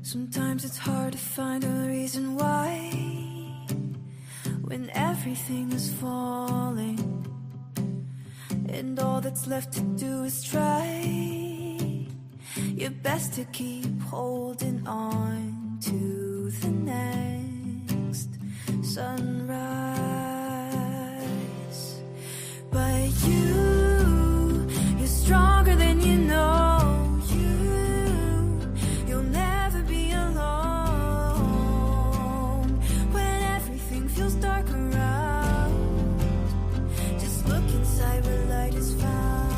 Sometimes it's hard to find a reason why, when everything is falling and all that's left to do is try your best to keep holding on to the next sunrise. But you're stronger than you know. You'll never be alone when everything feels dark around. Just look inside where light is found.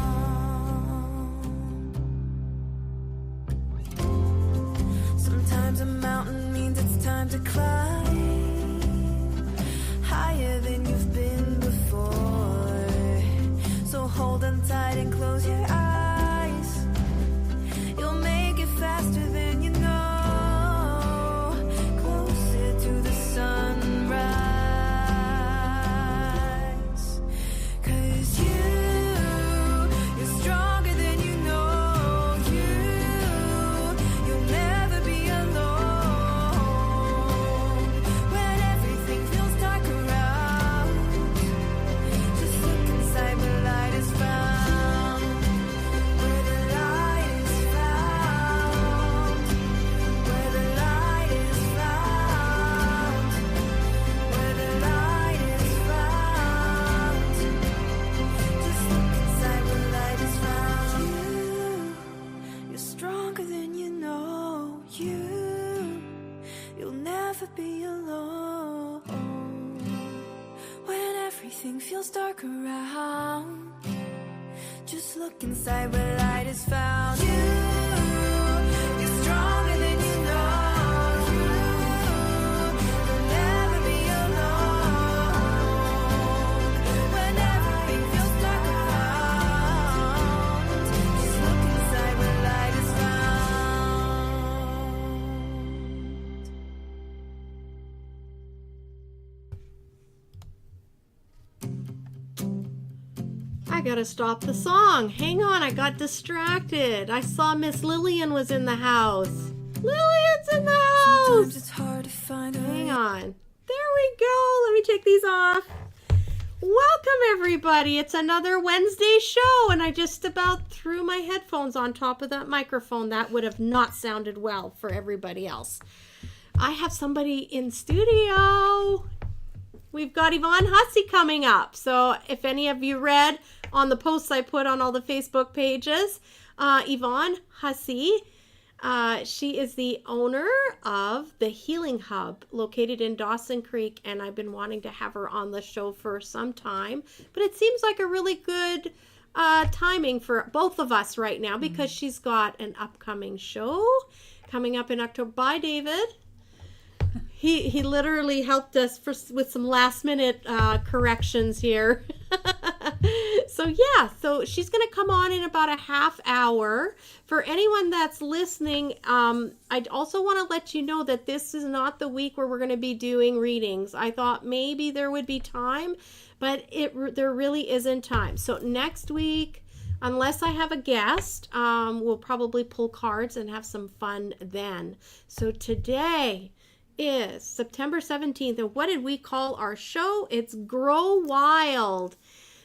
Sometimes a mountain means it's time to climb higher than you've been before. So hold on tight and close your eyes. You'll make it faster than you know. Closer to the sunrise. 'Cause you're stronger than you know. You'll never be alone when everything feels dark around. Just look inside where light is found. Where the light is found. Where the light is found. Where the light is found. Just look inside where light is found. You're stronger than you know. You'll never be alone when everything feels dark around. Just look inside where light is found. You're stronger than you know. You'll never be alone when everything feels dark around. Just look inside where light is found. I gotta stop the song. Hang on, I got distracted. I saw Miss Lillian was in the house. Lillian's in the Sometimes house. it's hard to find a Hang on. There we go. Let me take these off. Welcome, everybody. It's another Wednesday show, and I just about threw my headphones on top of that microphone. That would have not sounded well for everybody else. I have somebody in studio. We've got Yvonne Hussey coming up. So if any of you read on the posts I put on all the Facebook pages, Yvonne Hussey, she is the owner of the Healing Hub located in Dawson Creek, and I've been wanting to have her on the show for some time, but it seems like a really good timing for both of us right now because she's got an upcoming show coming up in October. Bye, David. He literally helped us with some last minute corrections here. So she's going to come on in about a half hour. For anyone that's listening, I also want to let you know that this is not the week where we're going to be doing readings. I thought maybe there would be time, but there really isn't time. So next week, unless I have a guest, we'll probably pull cards and have some fun then. So today is September 17th, and what did we call our show? It's Grow Wild.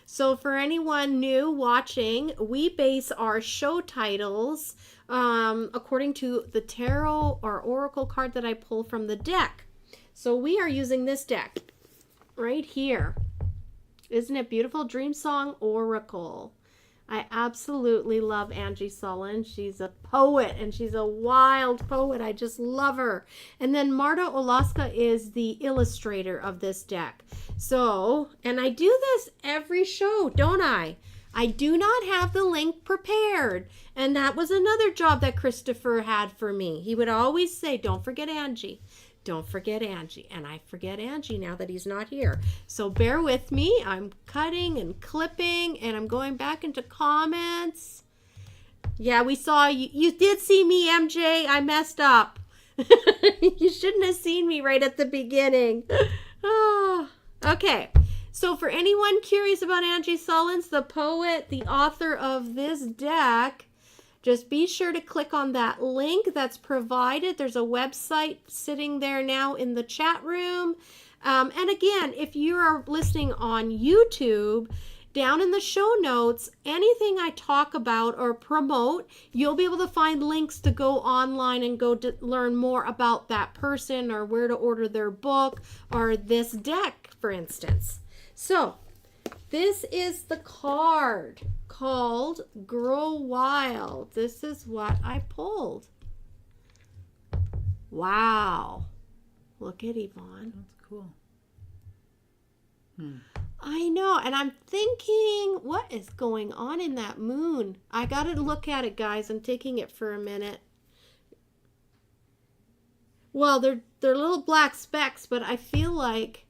So for anyone new watching, we base our show titles according to the tarot or oracle card that I pull from the deck. So we are using this deck right here. Isn't it beautiful? Dream Song Oracle. I absolutely love ANGI SULLINS. She's a poet, and she's a wild poet. I just love her. And then MARTA ORLOWSKA is the illustrator of this deck. So, and I do this every show, don't I? I do not have the link prepared. And that was another job that Christopher had for me. He would always say, don't forget Angie. Don't forget Angie. And I forget Angie now that he's not here. So bear with me. I'm cutting and clipping, and I'm going back into comments. Yeah, we saw you. You did see me, MJ. I messed up. You shouldn't have seen me right at the beginning. Oh, okay. So for anyone curious about ANGI SULLINS, the poet, the author of this deck, just be sure to click on that link that's provided. There's a website sitting there now in the chat room. And again, if you are listening on YouTube, down in the show notes, anything I talk about or promote, you'll be able to find links to go online and go to learn more about that person or where to order their book or this deck, for instance. So, this is the card called Grow Wild. This is what I pulled. Wow. Look at Yvonne. That's cool. I know, and I'm thinking, what is going on in that moon? I got to look at it, guys. I'm taking it for a minute. Well, they're little black specks, but I feel like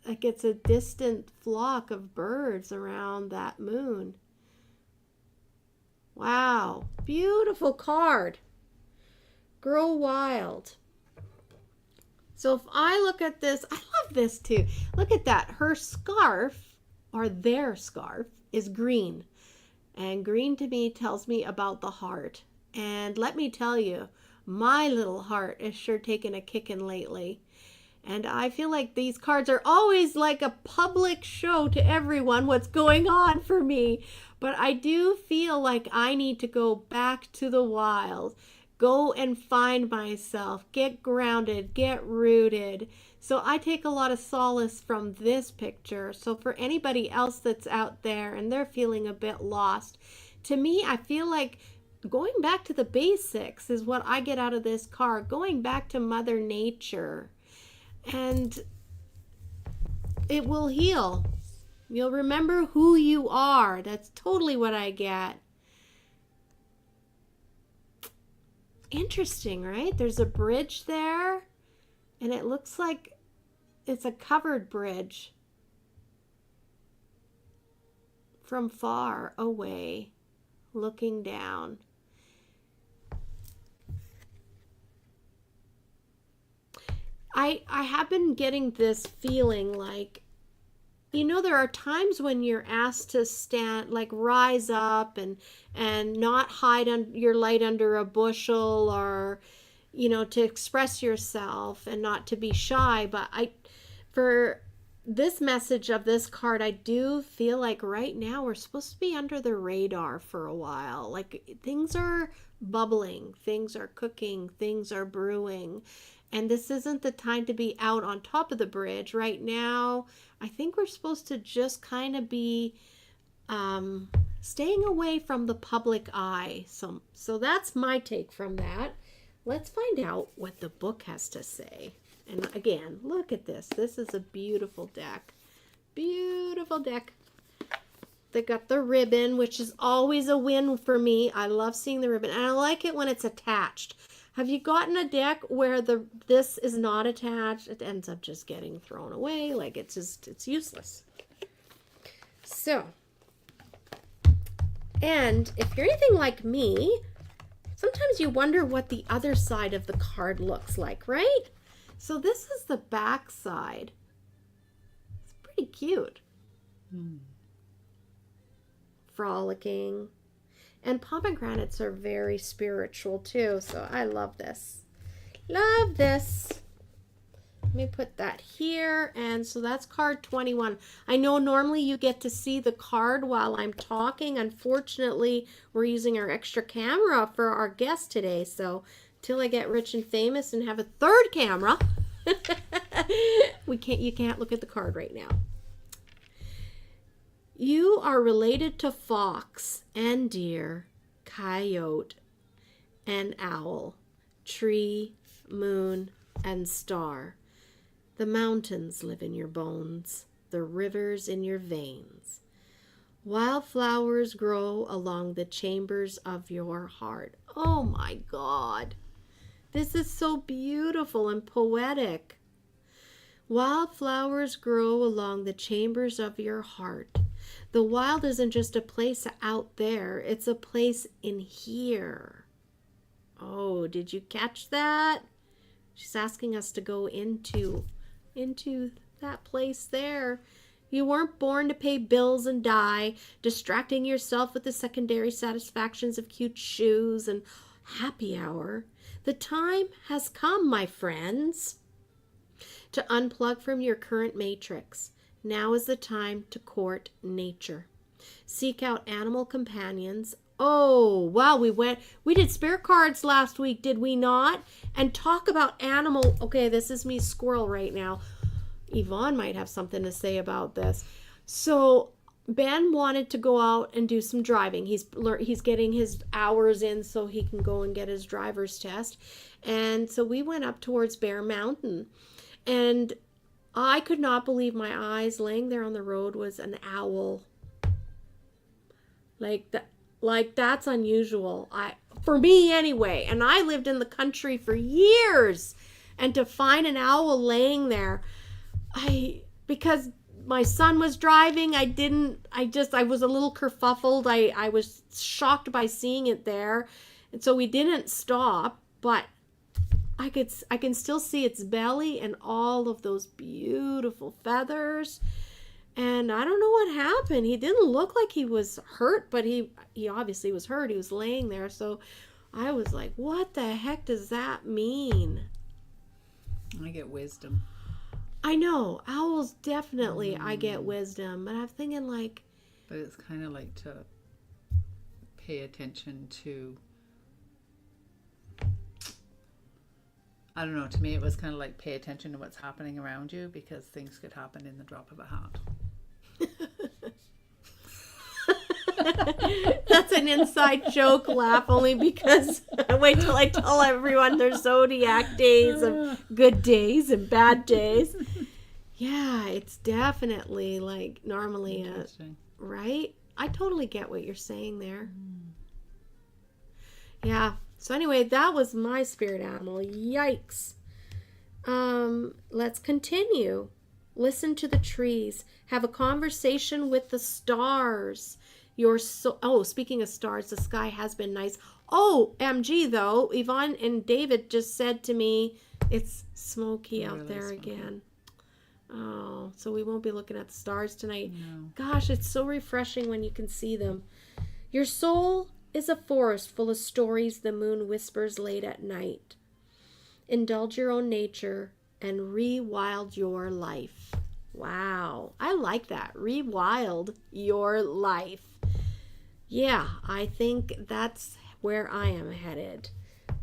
it's a distant flock of birds around that moon. Wow, beautiful card. Grow Wild. So if I look at this, I love this too. Look at that. Her scarf, or their scarf, is green. And green to me tells me about the heart. And let me tell you, my little heart is sure taking a kicking lately. And I feel like these cards are always like a public show to everyone what's going on for me. But I do feel like I need to go back to the wild. Go and find myself, get grounded, get rooted. So I take a lot of solace from this picture. So for anybody else that's out there and they're feeling a bit lost, to me, I feel like going back to the basics is what I get out of this card. Going back to Mother Nature. And it will heal. You'll remember who you are. That's totally what I get. Interesting, right? There's a bridge there, and it looks like it's a covered bridge from far away, looking down. I have been getting this feeling like, you know, there are times when you're asked to stand, like rise up and not hide your light under a bushel, or, you know, to express yourself and not to be shy. But for this message of this card, I do feel like right now we're supposed to be under the radar for a while. Like things are bubbling, things are cooking, things are brewing. And this isn't the time to be out on top of the bridge. Right now, I think we're supposed to just kind of be staying away from the public eye. So that's my take from that. Let's find out what the book has to say. And again, look at this. This is a beautiful deck. Beautiful deck. They got the ribbon, which is always a win for me. I love seeing the ribbon. And I like it when it's attached. Have you gotten a deck where this is not attached? It ends up just getting thrown away. Like it's useless. So, and if you're anything like me, sometimes you wonder what the other side of the card looks like, right? So this is the back side. It's pretty cute. Frolicking. And pomegranates are very spiritual too, so I love this. Love this. Let me put that here, and so that's card 21. I know normally you get to see the card while I'm talking. Unfortunately, we're using our extra camera for our guest today, so till I get rich and famous and have a third camera, you can't look at the card right now. You are related to fox and deer, coyote and owl, tree, moon, and star. The mountains live in your bones, the rivers in your veins. Wildflowers grow along the chambers of your heart. Oh my God. This is so beautiful and poetic. Wildflowers grow along the chambers of your heart. The wild isn't just a place out there, it's a place in here. Oh, did you catch that? She's asking us to go into that place there. You weren't born to pay bills and die, distracting yourself with the secondary satisfactions of cute shoes and happy hour. The time has come, my friends, to unplug from your current matrix. Now is the time to court nature. Seek out animal companions. Oh, wow, we did spirit cards last week, did we not? And talk about animal. Okay, this is me squirrel right now. Yvonne might have something to say about this. So Ben wanted to go out and do some driving. He's getting his hours in so he can go and get his driver's test. And so we went up towards Bear Mountain. And I could not believe my eyes. Laying there on the road was an owl. Like that's unusual. For me anyway. And I lived in the country for years. And to find an owl laying there, because my son was driving, I was a little kerfuffled. I was shocked by seeing it there. And so we didn't stop, but I can still see its belly and all of those beautiful feathers. And I don't know what happened. He didn't look like he was hurt, but he obviously was hurt. He was laying there. So I was like, what the heck does that mean? I get wisdom. I know. Owls definitely, I get wisdom. But I'm thinking like... But it's kind of like to pay attention to... I don't know. To me, it was kind of like pay attention to what's happening around you, because things could happen in the drop of a hat. That's an inside joke laugh, only because wait till I tell everyone their zodiac days of good days and bad days. Yeah, it's definitely like normally right? I totally get what you're saying there. Yeah. So anyway, that was my spirit animal. Yikes. Let's continue. Listen to the trees. Have a conversation with the stars. Speaking of stars, the sky has been nice. Oh, MG though, Yvonne and David just said to me, it's smoky out there again. Oh, so we won't be looking at the stars tonight. No. Gosh, it's so refreshing when you can see them. Your soul is a forest full of stories the moon whispers late at night. Indulge your own nature and rewild your life. Wow, I like that. Rewild your life. Yeah, I think that's where I am headed.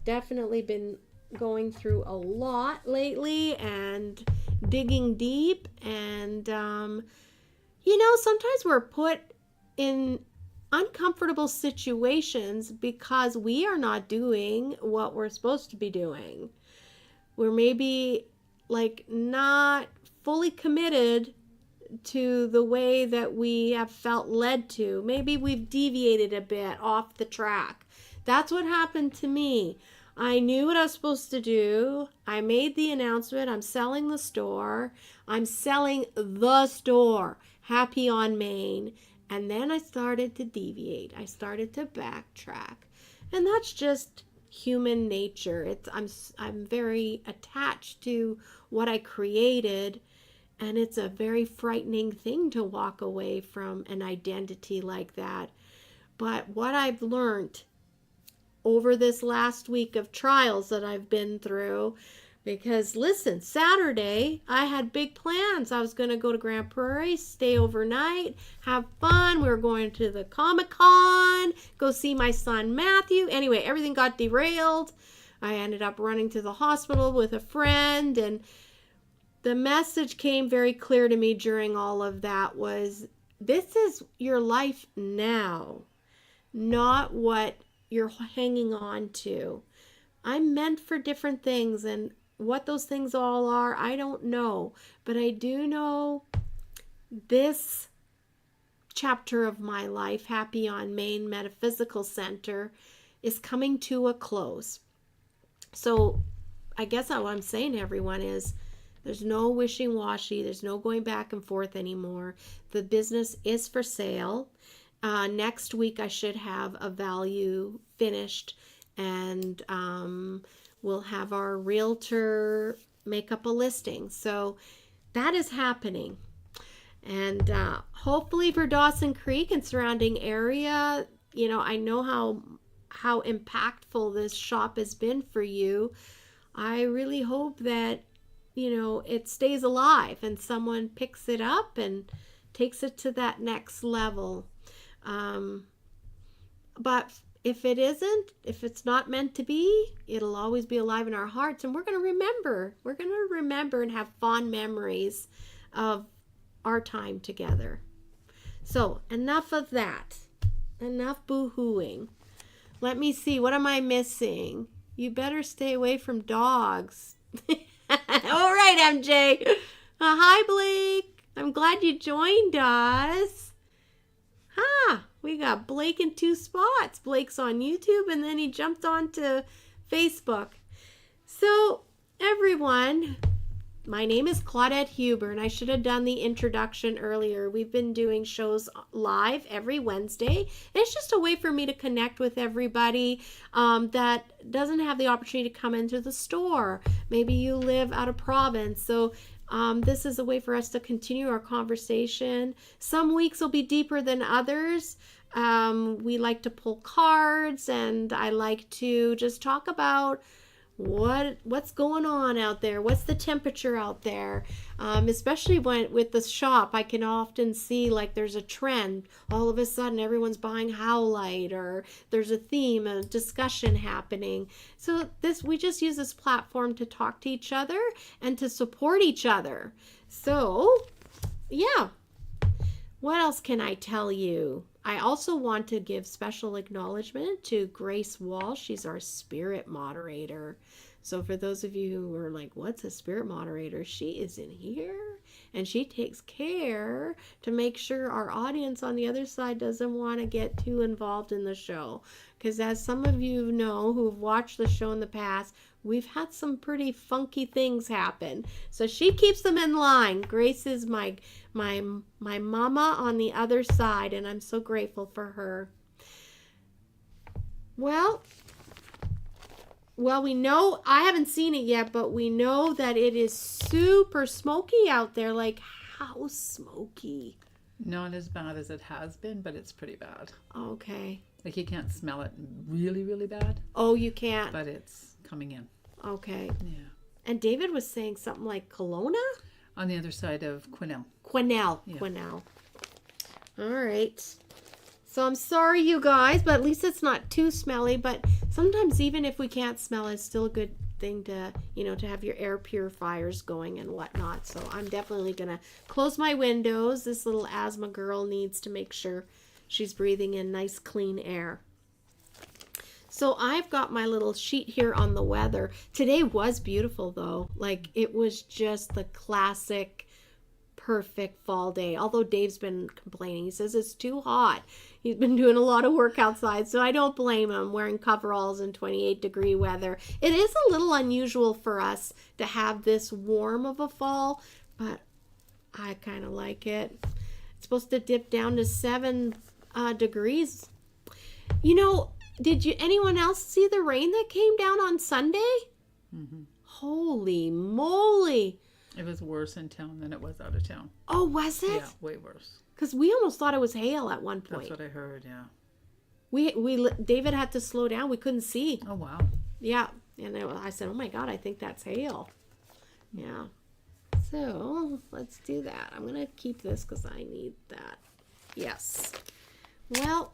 Definitely been going through a lot lately and digging deep. And, sometimes we're put in uncomfortable situations because we are not doing what we're supposed to be doing. We're maybe like not fully committed to the way that we have felt led to. Maybe we've deviated a bit off the track. That's what happened to me. I knew what I was supposed to do. I made the announcement. I'm selling the store. I'm selling the store, Happy on Main. And then I started to deviate. I started to backtrack. And that's just human nature. I'm very attached to what I created. And it's a very frightening thing to walk away from an identity like that. But what I've learned over this last week of trials that I've been through, because listen, Saturday I had big plans. I was going to go to Grand Prairie, stay overnight, have fun. We were going to the Comic-Con, go see my son Matthew. Anyway, everything got derailed. I ended up running to the hospital with a friend, and the message came very clear to me during all of that was, this is your life now, not what you're hanging on to. I'm meant for different things, and what those things all are, I don't know. But I do know this chapter of my life, Happy on Main Metaphysical Center, is coming to a close. So I guess what I'm saying to everyone is, there's no wishing-washy. There's no going back and forth anymore. The business is for sale. Next week, I should have a value finished, and we'll have our realtor make up a listing. So that is happening. And hopefully for Dawson Creek and surrounding area, you know, I know how impactful this shop has been for you. I really hope that, you know, it stays alive and someone picks it up and takes it to that next level. But if it isn't, if it's not meant to be, it'll always be alive in our hearts. And we're going to remember. We're going to remember and have fond memories of our time together. So enough of that. Enough boo-hooing. Let me see. What am I missing? You better stay away from dogs. All right, MJ. Hi, Blake. I'm glad you joined us. We got Blake in 2 spots. Blake's on YouTube, and then he jumped onto Facebook. So, everyone, my name is Claudette Huber, and I should have done the introduction earlier. We've been doing shows live every Wednesday. And it's just a way for me to connect with everybody that doesn't have the opportunity to come into the store. Maybe you live out of province, so this is a way for us to continue our conversation. Some weeks will be deeper than others. We like to pull cards, and I like to just talk about what's going on out there, what's the temperature out there, especially with the shop. I can often see like there's a trend. All of a sudden everyone's buying Howlite, or there's a theme, a discussion happening. So we just use this platform to talk to each other and to support each other. So yeah, what else can I tell you? I also want to give special acknowledgement to Grace Wall. She's our spirit moderator. So for those of you who are like, what's a spirit moderator? She is in here, and she takes care to make sure our audience on the other side doesn't want to get too involved in the show. Because as some of you know who've watched the show in the past, we've had some pretty funky things happen. So she keeps them in line. Grace is my mama on the other side, and I'm so grateful for her. Well, we know, I haven't seen it yet, but we know that it is super smoky out there. Like, how smoky? Not as bad as it has been, but it's pretty bad. Okay. Like, you can't smell it really, really bad. Oh, you can't? But it's coming in. Okay. Yeah. And David was saying something like Kelowna? On the other side of Quesnel. Yeah. Quesnel. All right. So I'm sorry, you guys, but at least it's not too smelly. But sometimes even if we can't smell it, it's still a good thing to, to have your air purifiers going and whatnot. So I'm definitely going to close my windows. This little asthma girl needs to make sure she's breathing in nice, clean air. So I've got my little sheet here on the weather. Today was beautiful, though. Like, it was just the classic, perfect fall day. Although Dave's been complaining. He says it's too hot. He's been doing a lot of work outside, so I don't blame him, wearing coveralls in 28-degree weather. It is a little unusual for us to have this warm of a fall, but I kind of like it. It's supposed to dip down to 7 degrees. Did anyone else see the rain that came down on Sunday? Mm-hmm. Holy moly. It was worse in town than it was out of town. Oh, was it? Yeah, way worse. Because we almost thought it was hail at one point. That's what I heard, yeah. David had to slow down. We couldn't see. Oh, wow. Yeah. And I said, oh my God, I think that's hail. Yeah. So let's do that. I'm going to keep this because I need that. Yes. Well,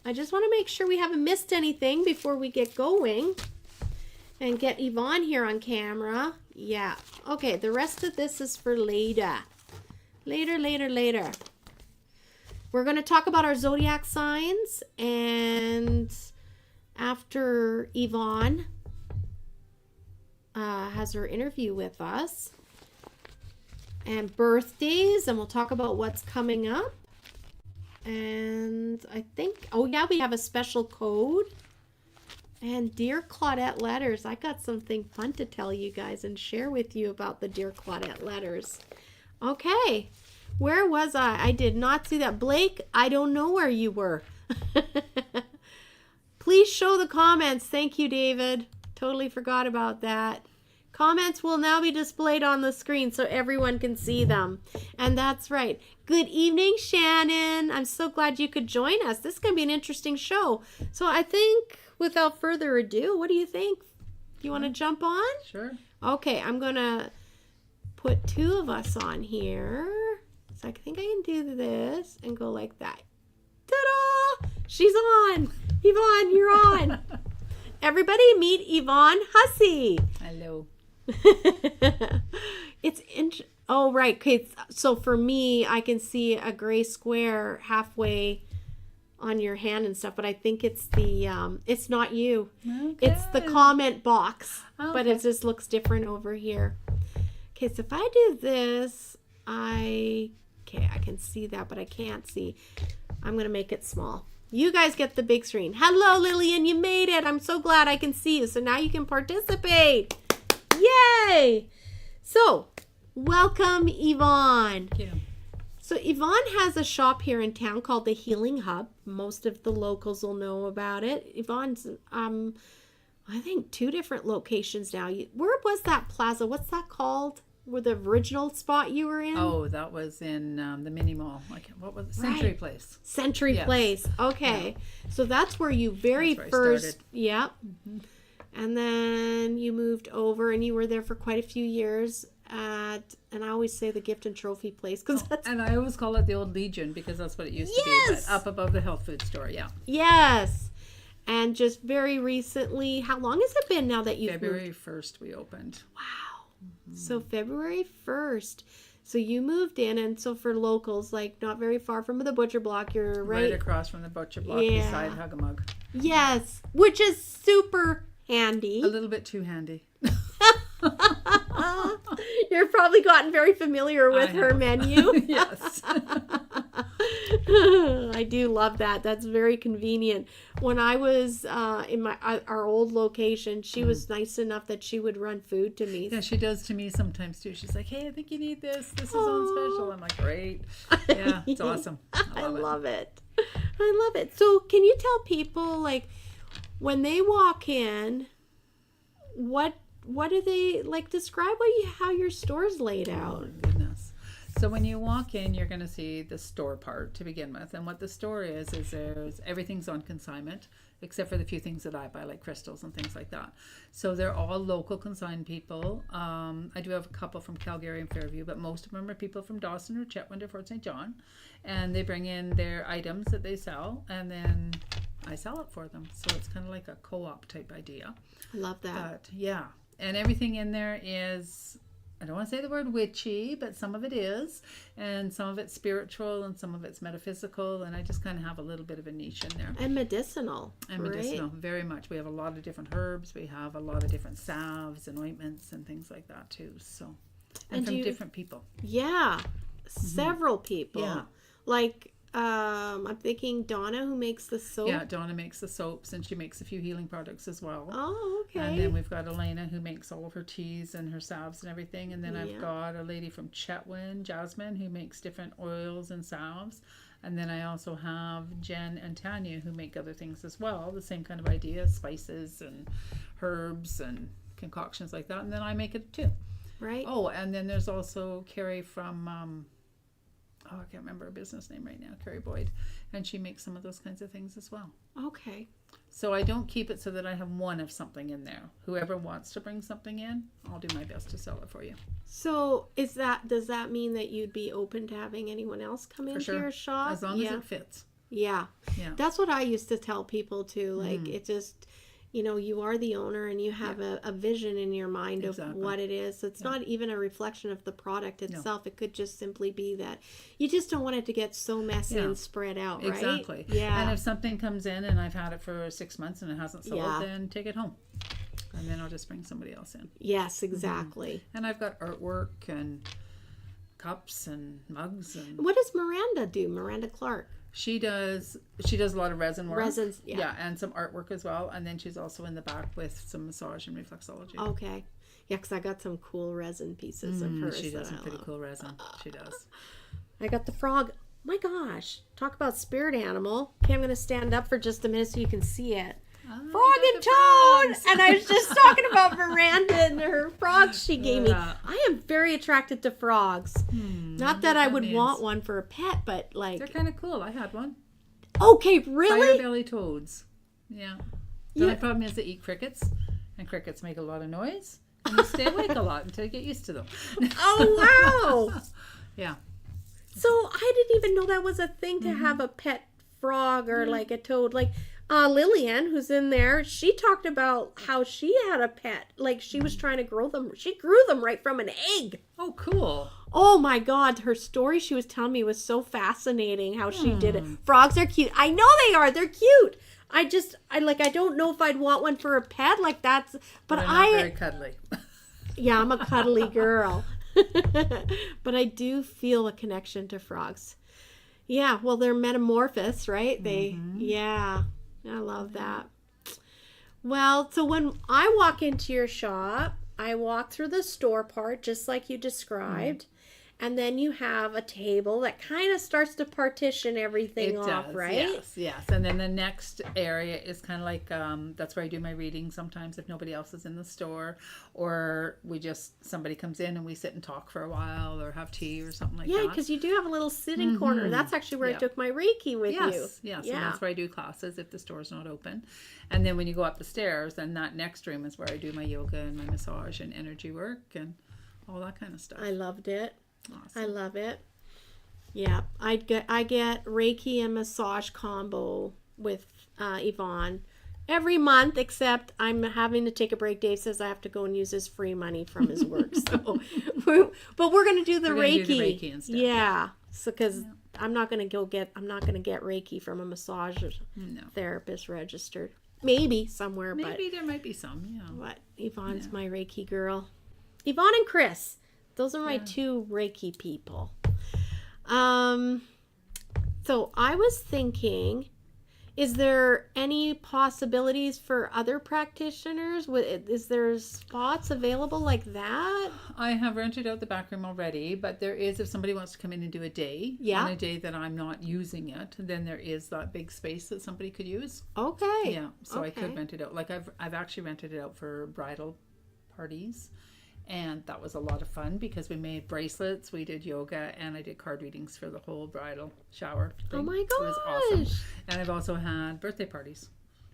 I just want to make sure we haven't missed anything before we get going and get Yvonne here on camera. Yeah. Okay, the rest of this is for later. Later. We're going to talk about our zodiac signs, and after Yvonne has her interview with us, and birthdays, and we'll talk about what's coming up. And I think, we have a special code. And Dear Claudette letters. I got something fun to tell you guys and share with you about the Dear Claudette letters. Okay. Where was I? I did not see that. Blake, I don't know where you were. Please show the comments. Thank you, David. Totally forgot about that. Comments will now be displayed on the screen so everyone can see them. And that's right. Good evening, Shannon. I'm so glad you could join us. This is going to be an interesting show. So I think without further ado, what do you think? Do you want to jump on? Sure. Okay, I'm going to put two of us on here. So I think I can do this and go like that. Ta-da! She's on. Yvonne, you're on. Everybody meet Yvonne Hussey. Hello. Oh, right. Okay. So for me, I can see a gray square halfway on your hand and stuff, but I think it's it's not you. Okay. It's the comment box, Okay. but it just looks different over here. Okay. So if I do this, I can see that, but I can't see. I'm going to make it small. You guys get the big screen. Hello, Lillian. You made it. I'm so glad I can see you. So now you can participate. Yay! So, welcome, Yvonne. Thank you. So, Yvonne has a shop here in town called the Healing Hub. Most of the locals will know about it. Yvonne's, I think, 2 different locations now. Where was that plaza? What's that called? Where the original spot you were in? Oh, that was in the mini mall. Like, what was it? Century Right. Place. Century Yes. Place. Okay. So that's where you That's where I first. started. Yep. And then you moved over and you were there for quite a few years at, and I always say the gift and trophy place because that's. And I always call it the old Legion because that's what it used to be. Yes! But up above the health food store, yeah. Yes. And just very recently, how long has it been now that you've February moved? 1st we opened. Wow. So February 1st. So you moved in, and so for locals, like not very far from the butcher block, you're Right right. across from the butcher block Yeah. beside Hug-a-Mug. Yes, which is super handy. A little bit too handy. You've probably gotten very familiar with I her have. menu. Yes. I do love that. That's very convenient. When I was in our old location, she was nice enough that she would run food to me. Yeah, she does to me sometimes too. She's like, "Hey, I think you need this. This is on Aw. special." I'm like, "Great." Yeah, it's awesome. I love it. I love it. So can you tell people, like, when they walk in, what do they, like, describe how your store's laid out? Oh, goodness. So when you walk in, you're going to see the store part to begin with. And what the store is everything's on consignment, except for the few things that I buy, like crystals and things like that. So they're all local consigned people. I do have a couple from Calgary and Fairview, but most of them are people from Dawson or Chetwynd or Fort St. John. And they bring in their items that they sell, and then I sell it for them. So it's kind of like a co-op type idea. I love that. But yeah, and everything in there is, I don't want to say the word witchy, but some of it is, and some of it's spiritual, and some of it's metaphysical, and I just kind of have a little bit of a niche in there. And medicinal. And right? medicinal, very much. We have a lot of different herbs. We have a lot of different salves and ointments and things like that too. So, and from different people. Yeah, several people. Yeah. Like, I'm thinking Donna, who makes the soap. Yeah, Donna makes the soaps, and she makes a few healing products as well. Oh, okay. And then we've got Elena, who makes all of her teas and her salves and everything. And then Yeah. I've got a lady from Chetwynd, Jasmine, who makes different oils and salves. And then I also have Jen and Tanya, who make other things as well. The same kind of idea, spices and herbs and concoctions like that. And then I make it too. Right. Oh, and then there's also Carrie from... I can't remember her business name right now, Carrie Boyd, and she makes some of those kinds of things as well. Okay. So I don't keep it so that I have one of something in there. Whoever wants to bring something in, I'll do my best to sell it for you. So does that mean that you'd be open to having anyone else come into sure. your shop? As long as it fits. Yeah. Yeah. That's what I used to tell people too. Like, it just, you are the owner and you have a vision in your mind of what it is. So it's not even a reflection of the product itself. It could just simply be that you just don't want it to get so messy and spread out, right? Exactly. Yeah. And if something comes in and I've had it for 6 months and it hasn't sold, then take it home. And then I'll just bring somebody else in. Yes, exactly. And I've got artwork and cups and mugs. And What does Miranda do? Miranda Clark. She does a lot of resin work. Resins, yeah. And some artwork as well. And then she's also in the back with some massage and reflexology. Okay. Yeah, because I got some cool resin pieces of hers. She does that some I pretty love. cool resin. She does. I got the frog. My gosh. Talk about spirit animal. Okay, I'm going to stand up for just a minute so you can see it. Frog and Toad. And I was just talking about Miranda and her frogs she gave me. I am very attracted to frogs. Not that I would want one for a pet, but like... They're kind of cool. I had one. Okay, really? Fire-belly toads. Yeah. The only problem is they eat crickets, and crickets make a lot of noise, and you stay awake a lot until you get used to them. Oh, wow. Yeah. So I didn't even know that was a thing to have a pet frog or like a toad. Like Lillian, who's in there, she talked about how she had a pet. Like she was trying to grow them. She grew them right from an egg. Oh, cool. Oh my God, her story she was telling me was so fascinating how she did it. Frogs are cute. I know they are. They're cute. I don't know if I'd want one for a pet like that's, but They're not very cuddly. Yeah, I'm a cuddly girl. But I do feel a connection to frogs. Yeah, well, they're metamorphous, right? Yeah, I love that. Well, so when I walk into your shop, I walk through the store part, just like you described. And then you have a table that kind of starts to partition everything off, right? Yes. And then the next area is kind of like, that's where I do my reading sometimes if nobody else is in the store. Or somebody comes in and we sit and talk for a while or have tea or something like that. Yeah, because you do have a little sitting corner. That's actually where I took my Reiki with you. Yes, and that's where I do classes if the store's not open. And then when you go up the stairs, then that next room is where I do my yoga and my massage and energy work and all that kind of stuff. I loved it. Awesome. I love it. Yeah, I get Reiki and massage combo with Yvonne every month, except I'm having to take a break. Dave says I have to go and use his free money from his work. But we're going to do the Reiki. Do the Reiki instead. Yeah. So because I'm not going to get Reiki from a massage therapist registered. Maybe somewhere, but there might be some. Yeah. What? Yvonne's my Reiki girl. Yvonne and Chris. Those are my two Reiki people. So I was thinking, is there any possibilities for other practitioners? Is there spots available like that? I have rented out the back room already, but there is, if somebody wants to come in and do a day, on a day that I'm not using it, then there is that big space that somebody could use. Okay. Yeah, so I could rent it out. Like I've actually rented it out for bridal parties. And that was a lot of fun because we made bracelets, we did yoga, and I did card readings for the whole bridal shower thing. Oh my gosh. It was awesome. And I've also had birthday parties.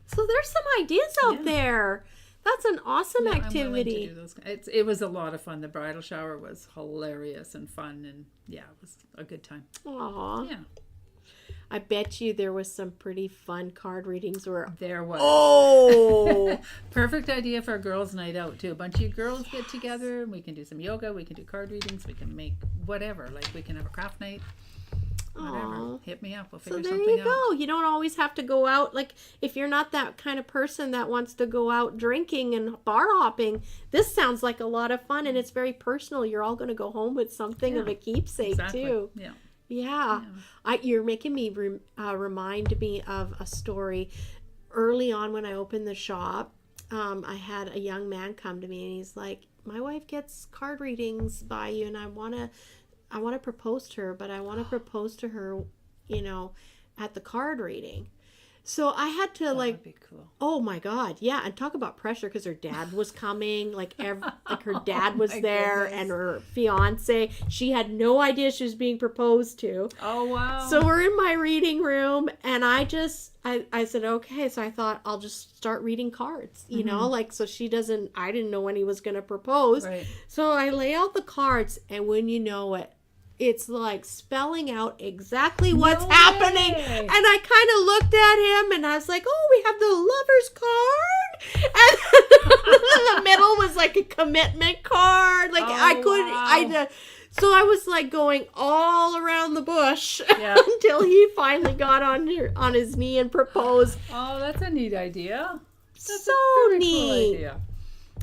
So there's some ideas out there. That's an awesome activity. I'm willing to do those. It was a lot of fun. The bridal shower was hilarious and fun, and it was a good time. Aw. Yeah. I bet you there was some pretty fun card readings where... There was. Oh! Perfect idea for a girls' night out, too. A bunch of you girls get together, and we can do some yoga, we can do card readings, we can make whatever. Like, we can have a craft night. Whatever. Aww. Hit me up. We'll figure So there something you go. out. You don't always have to go out. Like, if you're not that kind of person that wants to go out drinking and bar hopping, this sounds like a lot of fun, and it's very personal. You're all going to go home with something of a keepsake, too. Yeah. Yeah. You're making me remind me of a story. Early on when I opened the shop, I had a young man come to me and he's like, my wife gets card readings by you and I want to propose to her, but I want to propose to her, at the card reading. So I had to That'd be cool. Oh my God, yeah, and talk about pressure because her dad was coming, her dad was there, goodness. and her fiance. She had no idea she was being proposed to. Oh wow! So we're in my reading room, and I said okay. So I thought I'll just start reading cards, so she doesn't. I didn't know when he was going to propose. Right. So I lay out the cards, and when you know it. It's like spelling out exactly what's happening. And I kind of looked at him and I was like, oh, we have the lover's card. And the middle was like a commitment card. Like so I was like going all around the bush until he finally got on his knee and proposed. Oh, that's a neat idea. That's so a very neat. Cool idea.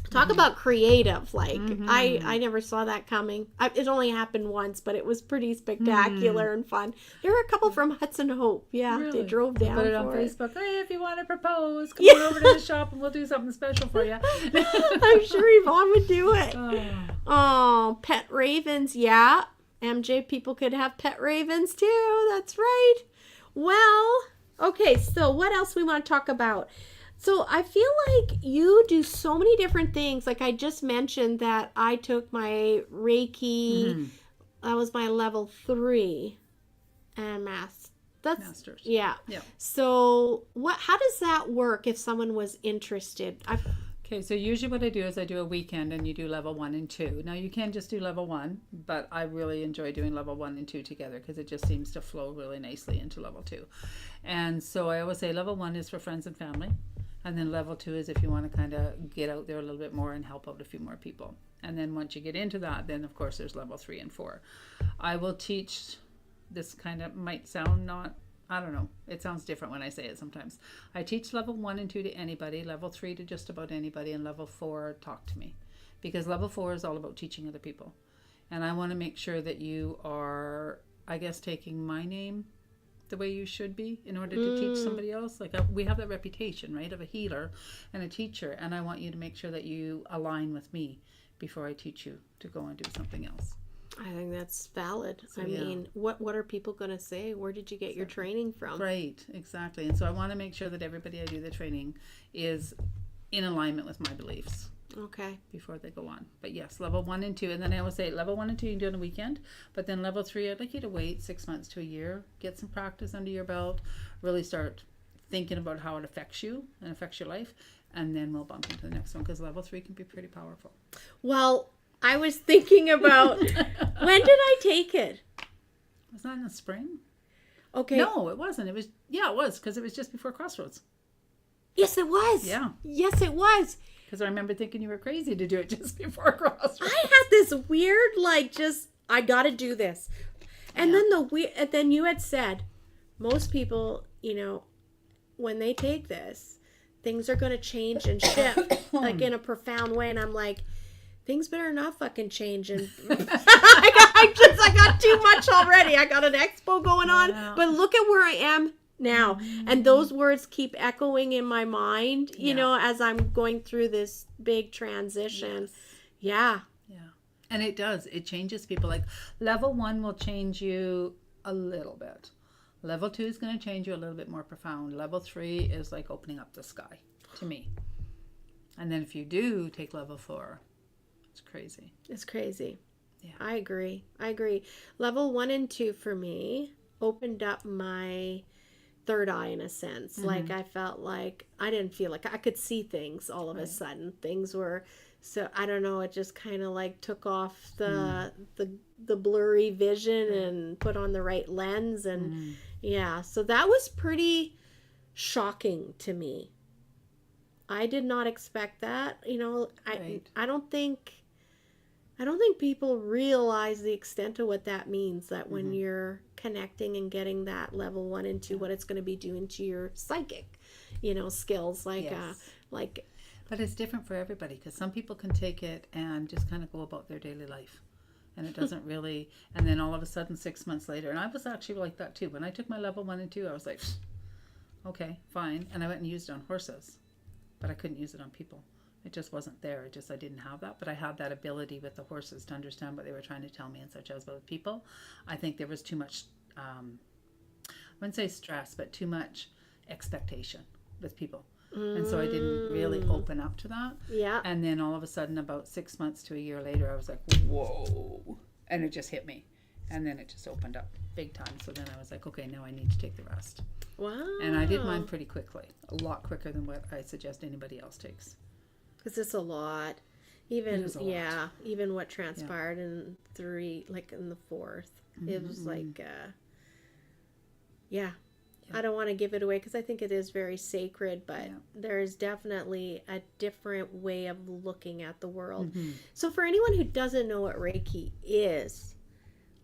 Talk about creative. I never saw that coming. It only happened once, but it was pretty spectacular and fun. There were a couple from Hudson Hope. Yeah, really? They drove down. Put it on for Facebook. Hey, if you want to propose, come on over to the shop and we'll do something special for you. I'm sure Yvonne would do it. Oh, pet ravens. Yeah, MJ, people could have pet ravens too. That's right. Well, okay, so what else we want to talk about? So I feel like you do so many different things. Like I just mentioned that I took my Reiki. That was my level 3 and Masters. Yeah. Yeah. So how does that work if someone was interested? Okay, so usually what I do is I do a weekend and you do level 1 and 2. Now you can just do level 1, but I really enjoy doing level 1 and 2 together because it just seems to flow really nicely into level 2. And so I always say level 1 is for friends and family. And then level 2 is if you want to kind of get out there a little bit more and help out a few more people. And then once you get into that, then of course there's level 3 and 4. I will teach, this kind of might sound I don't know. It sounds different when I say it sometimes. I teach level 1 and 2 to anybody, level 3 to just about anybody, and level 4, talk to me. Because level 4 is all about teaching other people. And I want to make sure that you are, I guess, taking my name the way you should be in order to teach somebody else. Like we have that reputation, right, of a healer and a teacher. And I want you to make sure that you align with me before I teach you to go and do something else. I think that's valid. So, I mean, what are people going to say? Where did you get your training from? Right, exactly. And so I want to make sure that everybody I do the training is in alignment with my beliefs. Okay. Before they go on. But yes, level 1 and 2. And then I always say level 1 and 2 you can do on a weekend. But then level 3, I'd like you to wait 6 months to a year. Get some practice under your belt. Really start thinking about how it affects you and affects your life. And then we'll bump into the next one because level 3 can be pretty powerful. Well, I was thinking about when did I take it? Was that in the spring? Okay. No, it wasn't. It was because it was just before Crossroads. Yes, it was. Yeah. Yes, it was. Because I remember thinking you were crazy to do it just before Crossroads. I had this weird, I got to do this. And then you had said, most people, when they take this, things are going to change and shift, like in a profound way. And I'm like, things better not fucking change. And I got too much already. I got an expo going on, but look at where I am now. And those words keep echoing in my mind, as I'm going through this big transition. Yes. Yeah. And it does. It changes people. Like level 1 will change you a little bit. Level 2 is going to change you a little bit more profound. Level 3 is like opening up the sky to me. And then if you do take level 4, it's crazy. It's crazy. Yeah. I agree. Level 1 and 2 for me opened up my third eye in a sense. Like I felt like I didn't feel like I could see things all of a sudden. Things were, so I don't know, it just kind of like took off the blurry vision and put on the right lens. And so that was pretty shocking to me. I did not expect that. I don't think people realize the extent of what that means, that when you're connecting and getting that level 1 and 2, what it's going to be doing to your psychic, skills. But it's different for everybody because some people can take it and just kind of go about their daily life. And it doesn't really, and then all of a sudden 6 months later, and I was actually like that too. When I took my level 1 and 2, I was like, okay, fine. And I went and used it on horses, but I couldn't use it on people. It just wasn't there. I didn't have that. But I had that ability with the horses to understand what they were trying to tell me and such as. But with people, I think there was too much, I wouldn't say stress, but too much expectation with people. And so I didn't really open up to that. Yeah. And then all of a sudden, about 6 months to a year later, I was like, whoa. And it just hit me. And then it just opened up big time. So then I was like, okay, now I need to take the rest. Wow. And I did mine pretty quickly. A lot quicker than what I suggest anybody else takes. Because it's a lot. Even what transpired in 3, like in the 4th. It was like, I don't want to give it away because I think it is very sacred, but there's definitely a different way of looking at the world. So for anyone who doesn't know what Reiki is,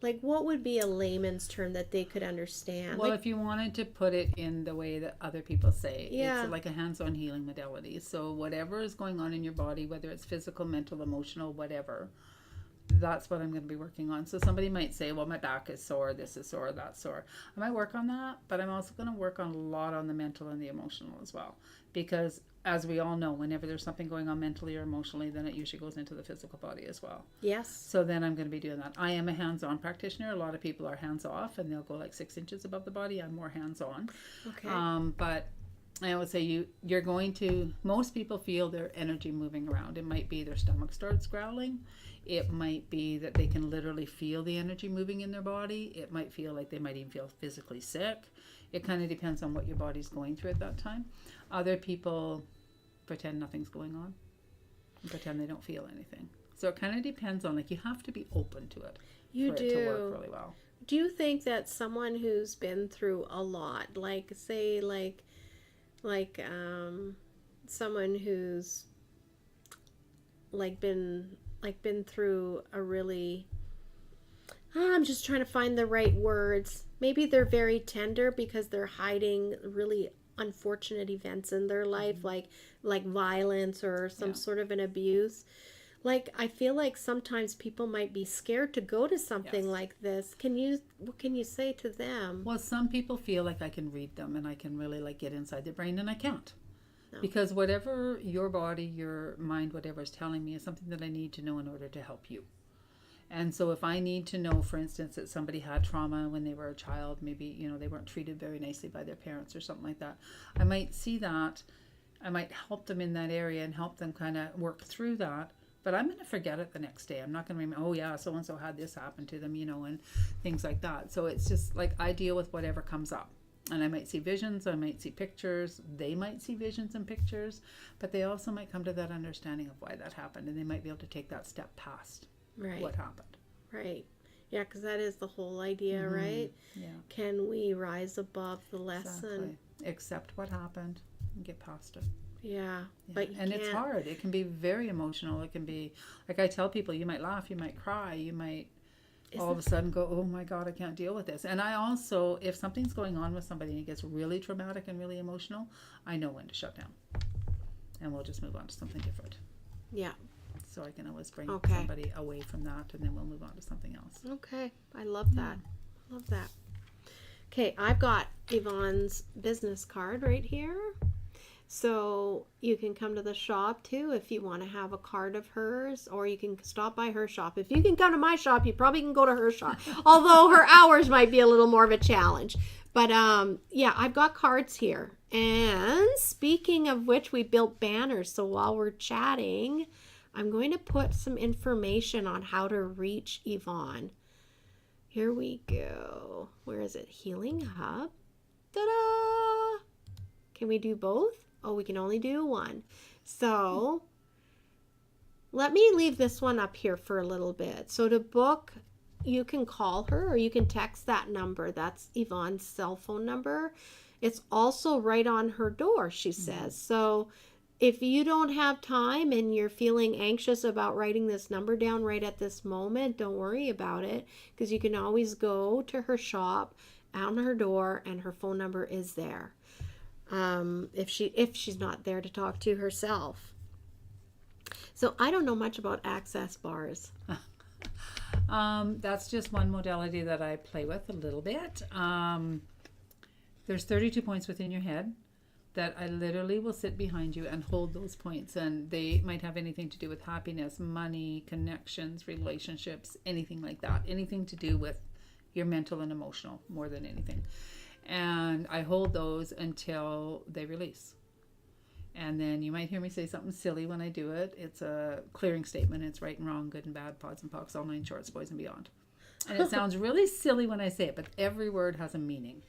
like what would be a layman's term that they could understand? Well, if you wanted to put it in the way that other people say, it's like a hands-on healing modality. So whatever is going on in your body, whether it's physical, mental, emotional, whatever, that's what I'm going to be working on. So somebody might say, well, my back is sore, this is sore, that's sore. I might work on that, but I'm also going to work on a lot on the mental and the emotional as well. Because as we all know, whenever there's something going on mentally or emotionally, then it usually goes into the physical body as well. Yes. So then I'm going to be doing that. I am a hands-on practitioner. A lot of people are hands-off and they'll go like 6 inches above the body. I'm more hands-on. Okay. But I would say you're going to, most people feel their energy moving around. It might be their stomach starts growling. It might be that they can literally feel the energy moving in their body. It might feel like they might even feel physically sick. It kind of depends on what your body's going through at that time. Other people pretend nothing's going on and pretend they don't feel anything. So it kind of depends on, like, you have to be open to it for it to work really well. Do you think that someone who's been through a lot, like, say, someone who's been through a really, I'm just trying to find the right words. Maybe they're very tender because they're hiding really unfortunate events in their life, like violence or some sort of an abuse. Like, I feel like sometimes people might be scared to go to something like this. What can you say to them? Well, some people feel like I can read them and I can really, like, get inside their brain, and I can't. No. Because whatever your body, your mind, whatever is telling me is something that I need to know in order to help you. And so if I need to know, for instance, that somebody had trauma when they were a child, maybe, you know, they weren't treated very nicely by their parents or something like that, I might see that. I might help them in that area and help them kind of work through that. But I'm going to forget it the next day. I'm not going to remember, oh yeah, so-and-so had this happen to them, you know, and things like that. So it's just like I deal with whatever comes up. And I might see visions, I might see pictures. They might see visions and pictures, but they also might come to that understanding of why that happened. And they might be able to take that step past what happened. Right. Yeah, because that is the whole idea, right? Yeah. Can we rise above the lesson? Exactly. Accept what happened and get past it. Yeah. But it's hard. It can be very emotional. It can be, like I tell people, you might laugh, you might cry, you might all of a sudden go, oh my God, I can't deal with this. And I also, if something's going on with somebody and it gets really traumatic and really emotional, I know when to shut down. And we'll just move on to something different. Yeah. So I can always bring somebody away from that, and then we'll move on to something else. Okay. I love that. Love that. Okay, I've got Yvonne's business card right here. So you can come to the shop too if you want to have a card of hers, or you can stop by her shop. If you can come to my shop, you probably can go to her shop, although her hours might be a little more of a challenge. But yeah, I've got cards here. And speaking of which, we built banners. So while we're chatting, I'm going to put some information on how to reach Yvonne. Here we go. Where is it? Healing Hub. Ta-da! Can we do both? Oh, we can only do one. So let me leave this one up here for a little bit. So to book, you can call her or you can text that number. That's Yvonne's cell phone number. It's also right on her door, she says. So if you don't have time and you're feeling anxious about writing this number down right at this moment, don't worry about it, because you can always go to her shop, on her door, and her phone number is there. If she's not there to talk to herself. So I don't know much about access bars. That's just one modality that I play with a little bit. There's 32 points within your head that I literally will sit behind you and hold those points, and they might have anything to do with happiness, money, connections, relationships, anything like that, anything to do with your mental and emotional more than anything. And I hold those until they release. And then you might hear me say something silly when I do it. It's a clearing statement. It's right and wrong, good and bad, pods and pocs, all nine shorts, boys and beyond. And it sounds really silly when I say it, but every word has a meaning.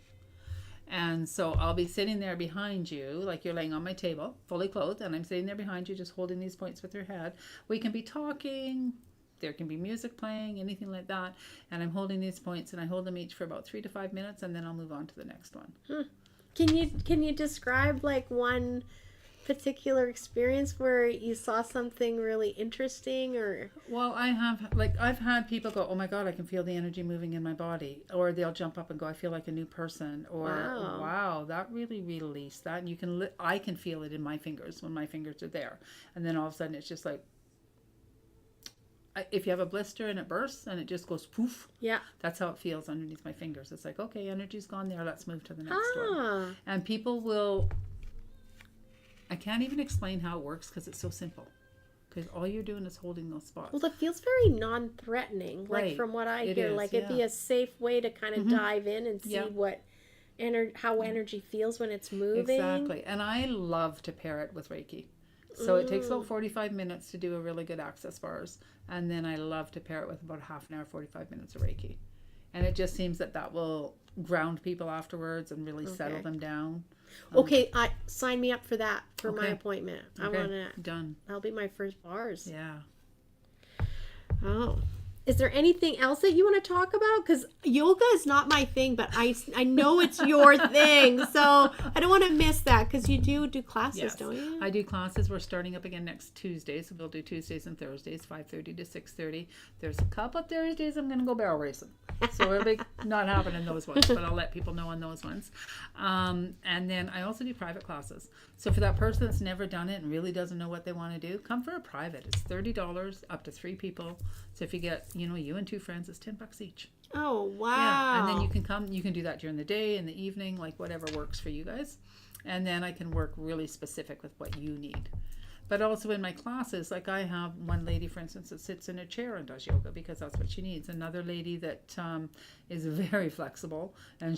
And so I'll be sitting there behind you, like you're laying on my table, fully clothed, and I'm sitting there behind you, just holding these points with your head. We can be talking. There can be music playing, anything like that. And I'm holding these points, and I hold them each for about 3 to 5 minutes, and then I'll move on to the next one. Can you describe like one particular experience where you saw something really interesting? Or well, I've had people go, oh my God, I can feel the energy moving in my body, or they'll jump up and go, I feel like a new person, or wow, that really released that. And I can feel it in my fingers when my fingers are there, and then all of a sudden it's just like, if you have a blister and it bursts and it just goes poof, that's how it feels underneath my fingers. It's like, okay, energy's gone there, let's move to the next one. And people will, I can't even explain how it works because it's so simple, because all you're doing is holding those spots. Well, it feels very non-threatening, like from what I hear, like it'd be a safe way to kind of dive in and see what how energy feels when it's moving. Exactly. And I love to pair it with Reiki. So it takes about 45 minutes to do a really good access bars. And then I love to pair it with about half an hour, 45 minutes of Reiki. And it just seems that will ground people afterwards and really settle them down. Okay, sign me up for that for my appointment. I want to. Done. That'll be my first bars. Yeah. Oh. Is there anything else that you want to talk about? Because yoga is not my thing, but I know it's your thing. So I don't want to miss that because you do classes, don't you? I do classes. We're starting up again next Tuesday. So we'll do Tuesdays and Thursdays, 5:30 to 6:30. There's a couple of Thursdays I'm going to go barrel racing. So it'll be not happening those ones, but I'll let people know on those ones. And then I also do private classes. So for that person that's never done it and really doesn't know what they want to do, come for a private. It's $30 up to 3 people. So if you get, you and 2 friends, it's $10 each. Oh, wow. Yeah, and then you can come, you can do that during the day, in the evening, like whatever works for you guys. And then I can work really specific with what you need. But also in my classes, like I have one lady, for instance, that sits in a chair and does yoga because that's what she needs. Another lady that is very flexible, and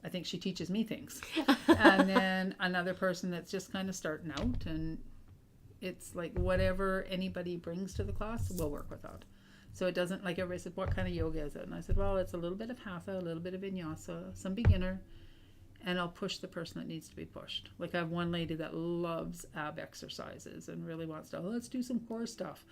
I think she teaches me things. And then another person that's just kind of starting out, and it's like whatever anybody brings to the class, we'll work with that. So it doesn't, like everybody said, what kind of yoga is it? And I said, well, it's a little bit of hatha, a little bit of vinyasa, some beginner, and I'll push the person that needs to be pushed. Like I have one lady that loves ab exercises and really wants to, let's do some core stuff.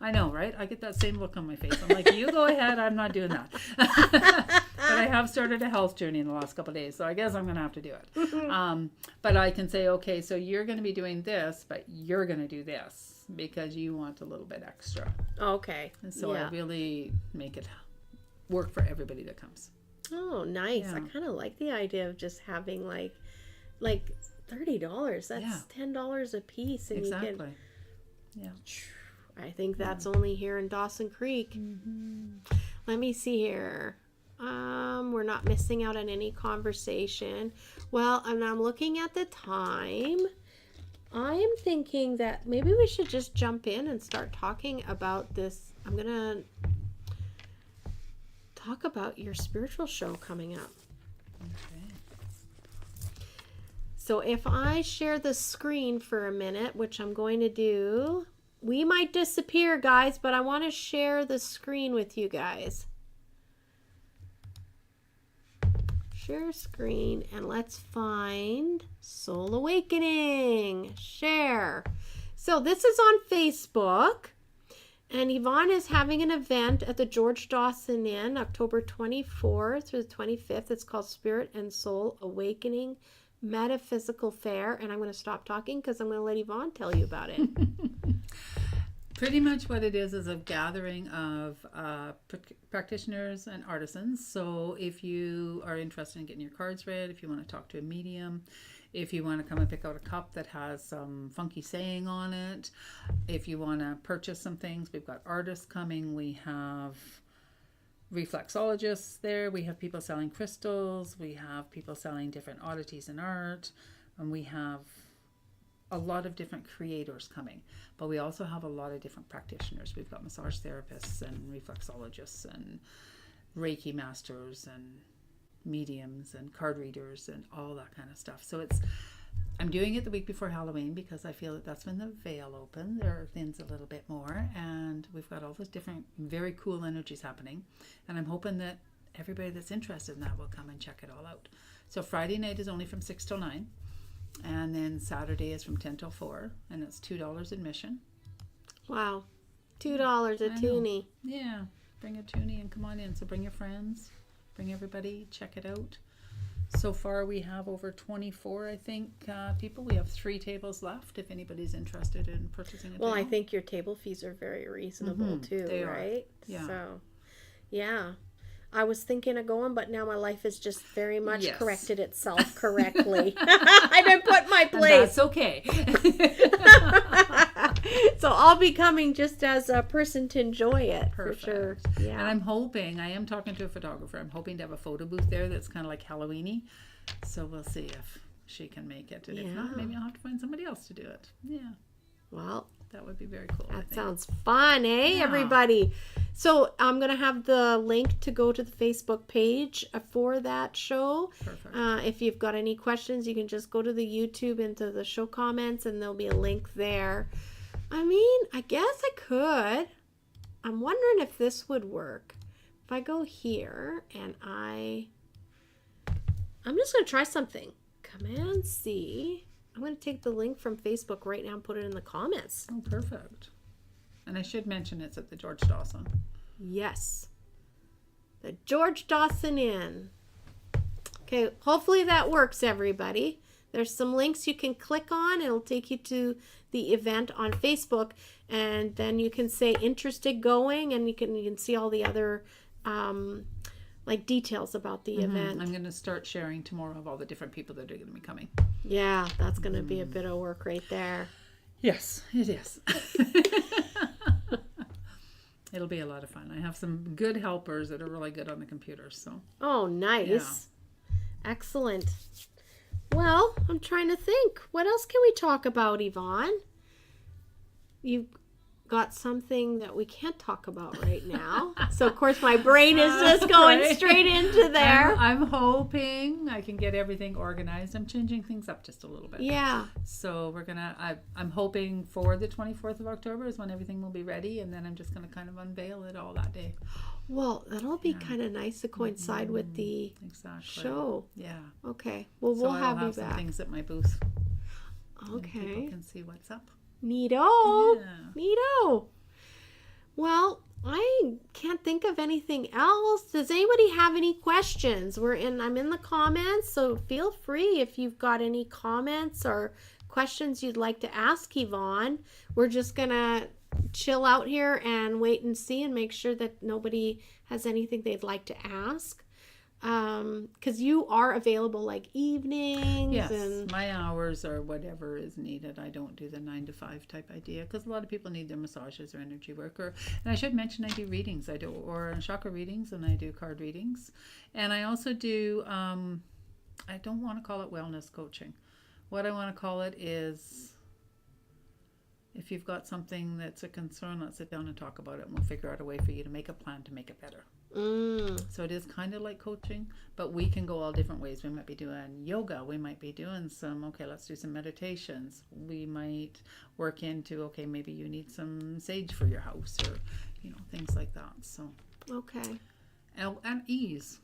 I know, right? I get that same look on my face. I'm like, you go ahead, I'm not doing that. But I have started a health journey in the last couple of days, so I guess I'm going to have to do it. But I can say, okay, so you're going to be doing this, but you're going to do this because you want a little bit extra. Okay. And so I really make it work for everybody that comes. Oh, nice. Yeah. I kind of like the idea of just having like $30. That's $10 a piece. And Exactly. You can, yeah. I think that's only here in Dawson Creek. Mm-hmm. Let me see here. We're not missing out on any conversation. Well, and I'm looking at the time. I am thinking that maybe we should just jump in and start talking about this. I'm going to talk about your spiritual show coming up. Okay. So if I share the screen for a minute, which I'm going to do, we might disappear, guys, but I want to share the screen with you guys. Share screen, and let's find Soul Awakening. Share. So this is on Facebook, and Yvonne is having an event at the George Dawson Inn, October 24th through the 25th. It's called Spirit and Soul Awakening Metaphysical Fair, and I'm going to stop talking because I'm going to let Yvonne tell you about it. Pretty much what it is a gathering of practitioners and artisans. So if you are interested in getting your cards read, if you want to talk to a medium, if you want to come and pick out a cup that has some funky saying on it, if you want to purchase some things, we've got artists coming. We have reflexologists there. We have people selling crystals. We have people selling different oddities in art. And we have a lot of different creators coming, but we also have a lot of different practitioners. We've got massage therapists and reflexologists and Reiki masters and mediums and card readers and all that kind of stuff. So I'm doing it the week before Halloween because I feel that that's when the veil opens. There thins a little bit more, and we've got all those different very cool energies happening, and I'm hoping that everybody that's interested in that will come and check it all out. So Friday night is only from 6 till 9. And then Saturday is from 10 till 4, and it's $2 admission. Wow. $2 a toonie. Yeah. Bring a toonie and come on in. So bring your friends, bring everybody, check it out. So far we have over 24, I think, people. We have 3 tables left if anybody's interested in purchasing a table. Well, I think your table fees are very reasonable too, they right? Are. Yeah. So, yeah. I was thinking of going, but now my life has just very much corrected itself correctly. I've been put in my place. And that's okay. So I'll be coming just as a person to enjoy it. Perfect. For sure. Yeah. And I am talking to a photographer. I'm hoping to have a photo booth there that's kind of like Halloween-y. So we'll see if she can make it. And if not, maybe I'll have to find somebody else to do it. Yeah. Well, That would be very cool. That sounds fun, eh, Yeah. everybody? So I'm going to have the link to go to the Facebook page for that show. Perfect. If you've got any questions, you can just go to the YouTube into the show comments, and there'll be a link there. I mean, I guess I could. I'm wondering if this would work. If I go here and I'm just going to try something. Command C. I'm going to take the link from Facebook right now and put it in the comments. Oh, perfect. And I should mention it's at the George Dawson. Yes. The George Dawson Inn. Okay, hopefully that works, everybody. There's some links you can click on. It'll take you to the event on Facebook, and then you can say interested going, and you can see all the other like details about the event. I'm going to start sharing tomorrow of all the different people that are going to be coming. Yeah, that's going to be a bit of work right there. Yes, it is. It'll be a lot of fun. I have some good helpers that are really good on the computer. So. Oh, nice. Yeah. Excellent. Well, I'm trying to think. What else can we talk about, Yvonne? You've got something that we can't talk about right now. So, of course, my brain is just going straight into there. I'm hoping I can get everything organized. I'm changing things up just a little bit. Yeah. So I'm hoping for the 24th of October is when everything will be ready, and then I'm just going to kind of unveil it all that day. Well, that'll be kind of nice to coincide with the show. Yeah. Okay. Well, we'll have you back. Some things at my booth. Okay. And people can see what's up. Neato. Yeah. Neato. Well, I can't think of anything else. Does anybody have any questions? I'm in the comments, so feel free if you've got any comments or questions you'd like to ask Yvonne. We're just gonna chill out here and wait and see and make sure that nobody has anything they'd like to ask. Because you are available like evenings. Yes, and my hours are whatever is needed. I don't do the 9 to 5 type idea because a lot of people need their massages or energy work. And I should mention I do readings. I do or chakra readings, and I do card readings, and I also do. I don't want to call it wellness coaching. What I want to call it is, if you've got something that's a concern, let's sit down and talk about it, and we'll figure out a way for you to make a plan to make it better. So it is kind of like coaching, but we can go all different ways. We might be doing yoga. We might be doing let's do some meditations. We might work into, maybe you need some sage for your house or, things like that. So, okay. And ease.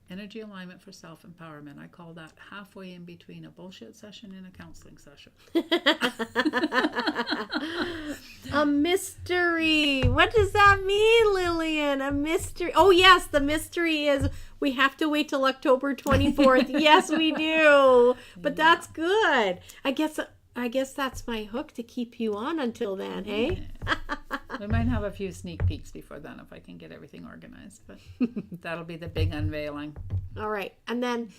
Energy alignment for self-empowerment. I call that halfway in between a bullshit session and a counseling session. A mystery. What does that mean, Lillian? A mystery. Oh, yes. The mystery is we have to wait till October 24th. Yes, we do. But that's good. I guess that's my hook to keep you on until then, hey? We might have a few sneak peeks before then if I can get everything organized, but that'll be the big unveiling. All right. And then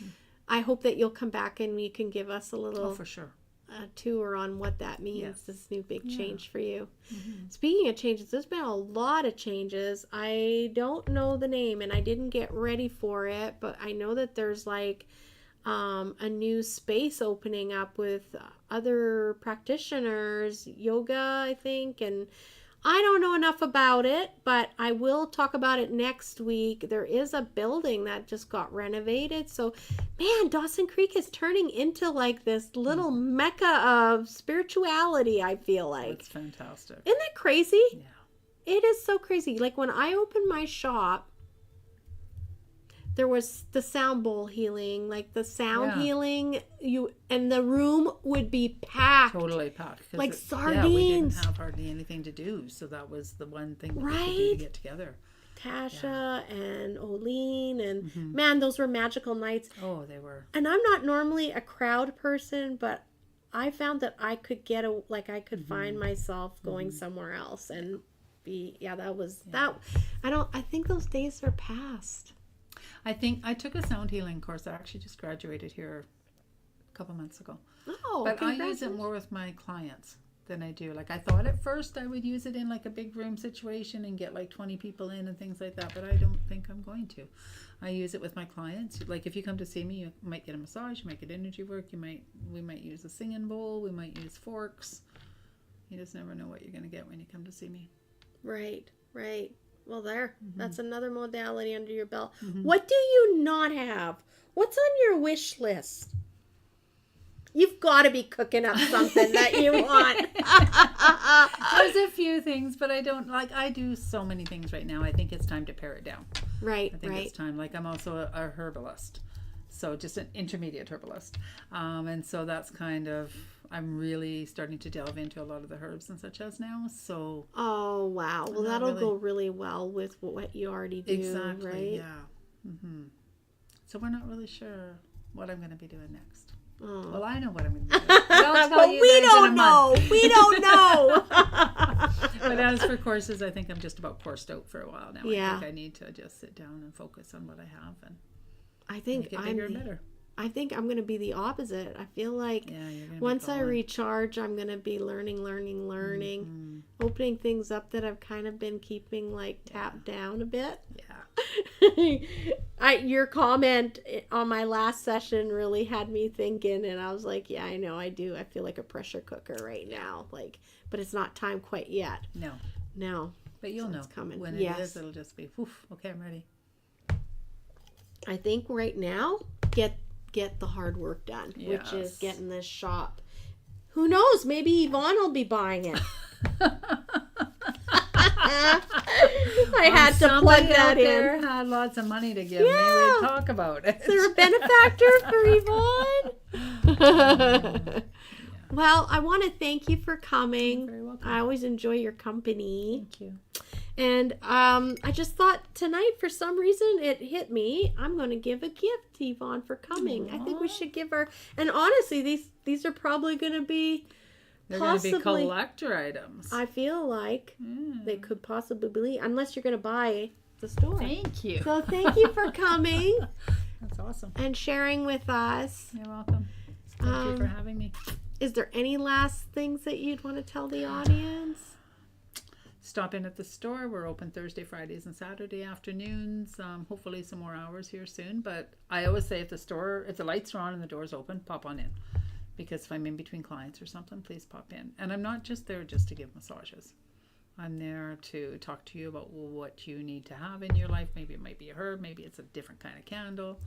I hope that you'll come back and you can give us a little for sure. Tour on what that means, this new big change for you. Mm-hmm. Speaking of changes, there's been a lot of changes. I don't know the name and I didn't get ready for it, but I know that there's like a new space opening up with other practitioners, yoga, I think, and I don't know enough about it, but I will talk about it next week. There is a building that just got renovated. So, man, Dawson Creek is turning into like this little mecca of spirituality, I feel like. That's fantastic. Isn't that crazy? Yeah. It is so crazy. Like when I opened my shop, there was the sound bowl healing, like the sound healing, and the room would be packed. Totally packed. Like sardines. Yeah, we didn't have hardly anything to do, so that was the one thing that we could do to get together. Tasha and Oline, and man, those were magical nights. Oh, they were. And I'm not normally a crowd person, but I found that I could find myself going somewhere else and be, that. I think those days are past. I think I took a sound healing course. I actually just graduated here a couple months ago. Oh, but I use it more with my clients than I do. Like I thought at first I would use it in like a big room situation and get like 20 people in and things like that, but I don't think I'm going to. I use it with my clients. Like if you come to see me, you might get a massage, you might get energy work, we might use a singing bowl, we might use forks. You just never know what you're going to get when you come to see me. Right. Well, there. Mm-hmm. That's another modality under your belt. What do you not have? What's on your wish list? You've got to be cooking up something that you want. There's a few things, but I do so many things right now. I think it's time to pare it down. Right, I think it's time. Like, I'm also a herbalist. So just an intermediate herbalist. And so that's kind of, I'm really starting to delve into a lot of the herbs and such as now. So. Oh, wow. Well, that'll go really well with what you already do, exactly, right? Yeah. Mm-hmm. So we're not really sure what I'm going to be doing next. Oh. Well, I know what I'm going to be doing. But we don't know. We don't know. But as for courses, I think I'm just about coursed out for a while now. Yeah. I think I need to just sit down and focus on what I have and I think make it bigger and better. I think I'm going to be the opposite. I feel like Yeah, you're gonna once be I going. recharge, I'm going to be learning, Mm-hmm. opening things up that I've kind of been keeping like tapped down a bit. Yeah. Your comment on my last session really had me thinking, and I was like, yeah, I know I do. I feel like a pressure cooker right now, like, but it's not time quite yet. No. But you'll know it's coming. when it is. It'll just be, okay, I'm ready. I think right now, get the hard work done, which is Yes. getting this shop. Who knows? Maybe Yvonne will be buying it. I had to plug that there in. had lots of money to give me. We'd talk about it. Is there a benefactor for Yvonne? Well, I want to thank you for coming. You're very welcome. I always enjoy your company. Thank you. And I just thought tonight, for some reason, it hit me. I'm going to give a gift to Yvonne for coming. I think we should give her. And honestly, these are probably going to be They're going to be possibly collector items. I feel like they could possibly be, unless you're going to buy the store. Thank you. So thank you for coming That's awesome. and sharing with us. You're welcome. Thank you for having me. Is there any last things that you'd want to tell the audience? Stop in at the store. We're open Thursday, Fridays, and Saturday afternoons. Hopefully some more hours here soon. But I always say if the lights are on and the door's open, pop on in. Because if I'm in between clients or something, please pop in. And I'm not just there just to give massages. I'm there to talk to you about what you need to have in your life. Maybe it might be a herb. Maybe it's a different kind of candle.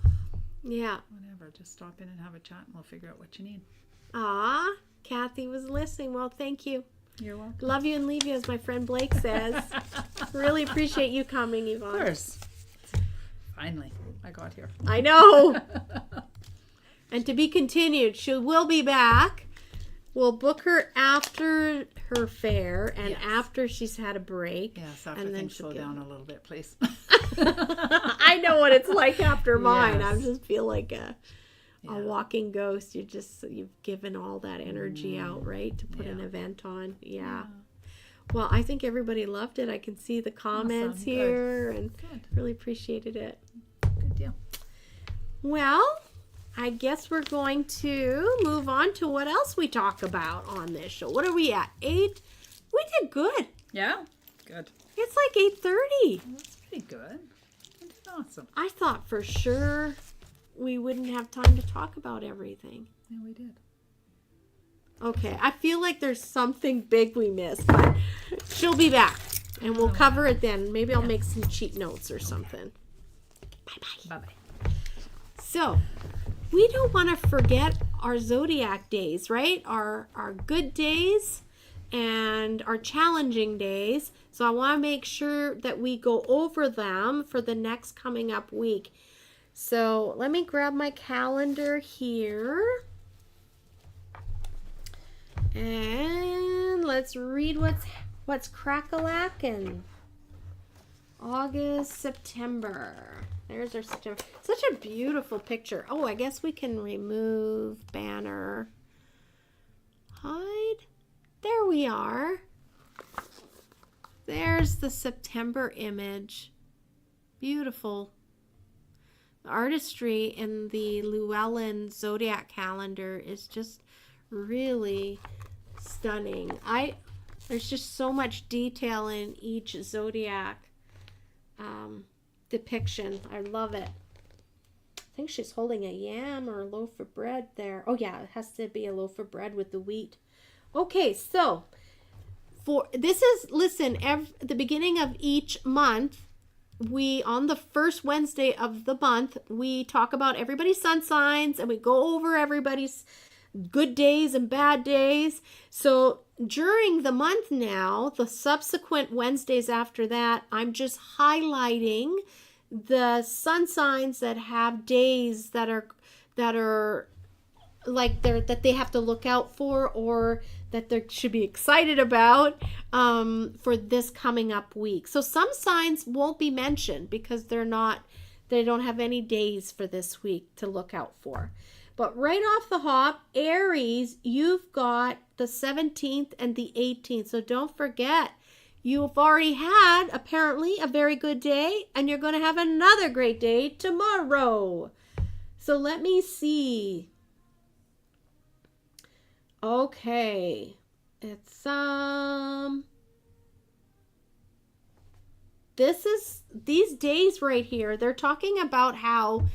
Yeah. Whatever. Just stop in and have a chat and we'll figure out what you need. Ah, Kathy was listening. Well, thank you. You're welcome. Love you and leave you, as my friend Blake says. Really appreciate you coming, Yvonne. Of course. Finally, I got here. I know. And to be continued. She will be back. We'll book her after her fair and after she's had a break. Yes, after and then things slow down a little bit, please. I know what it's like after mine. I Yes. just feel like a walking ghost. You've given all that energy out, right, to put an event on. Yeah. Well, I think everybody loved it. I can see the comments Awesome. here and Good. really appreciated it. Good deal. Well, I guess we're going to move on to what else we talk about on this show. What are we at? 8? We did good. Yeah? Good. It's like 8:30. That's pretty good. You did awesome. I thought for sure we wouldn't have time to talk about everything. Yeah, we did. Okay, I feel like there's something big we missed, but she'll be back and we'll cover it then. Maybe I'll make some cheat notes or something. Bye-bye. Bye-bye. So, we don't want to forget our zodiac days, right? Our good days and our challenging days. So I want to make sure that we go over them for the next coming up week. So let me grab my calendar here. And let's read what's crack-a-lackin'. August, September. There's our September. Such a beautiful picture. Oh, I guess we can remove banner. Hide. There we are. There's the September image. Beautiful. The artistry in the Llewellyn Zodiac calendar is just really stunning. There's just so much detail in each Zodiac depiction. I love it. I think she's holding a yam or a loaf of bread there. Oh yeah, it has to be a loaf of bread with the wheat. Okay, so listen, the beginning of each month, on the first Wednesday of the month, we talk about everybody's sun signs and we go over everybody's good days and bad days. So during the month now, the subsequent Wednesdays after that, I'm just highlighting the sun signs that have days that are like that they have to look out for, or that they should be excited about for this coming up week. So some signs won't be mentioned because they don't have any days for this week to look out for. But right off the hop, Aries, you've got the 17th and the 18th. So don't forget, you've already had apparently a very good day, and you're going to have another great day tomorrow. So let me see. Okay. It's these days right here, they're talking about how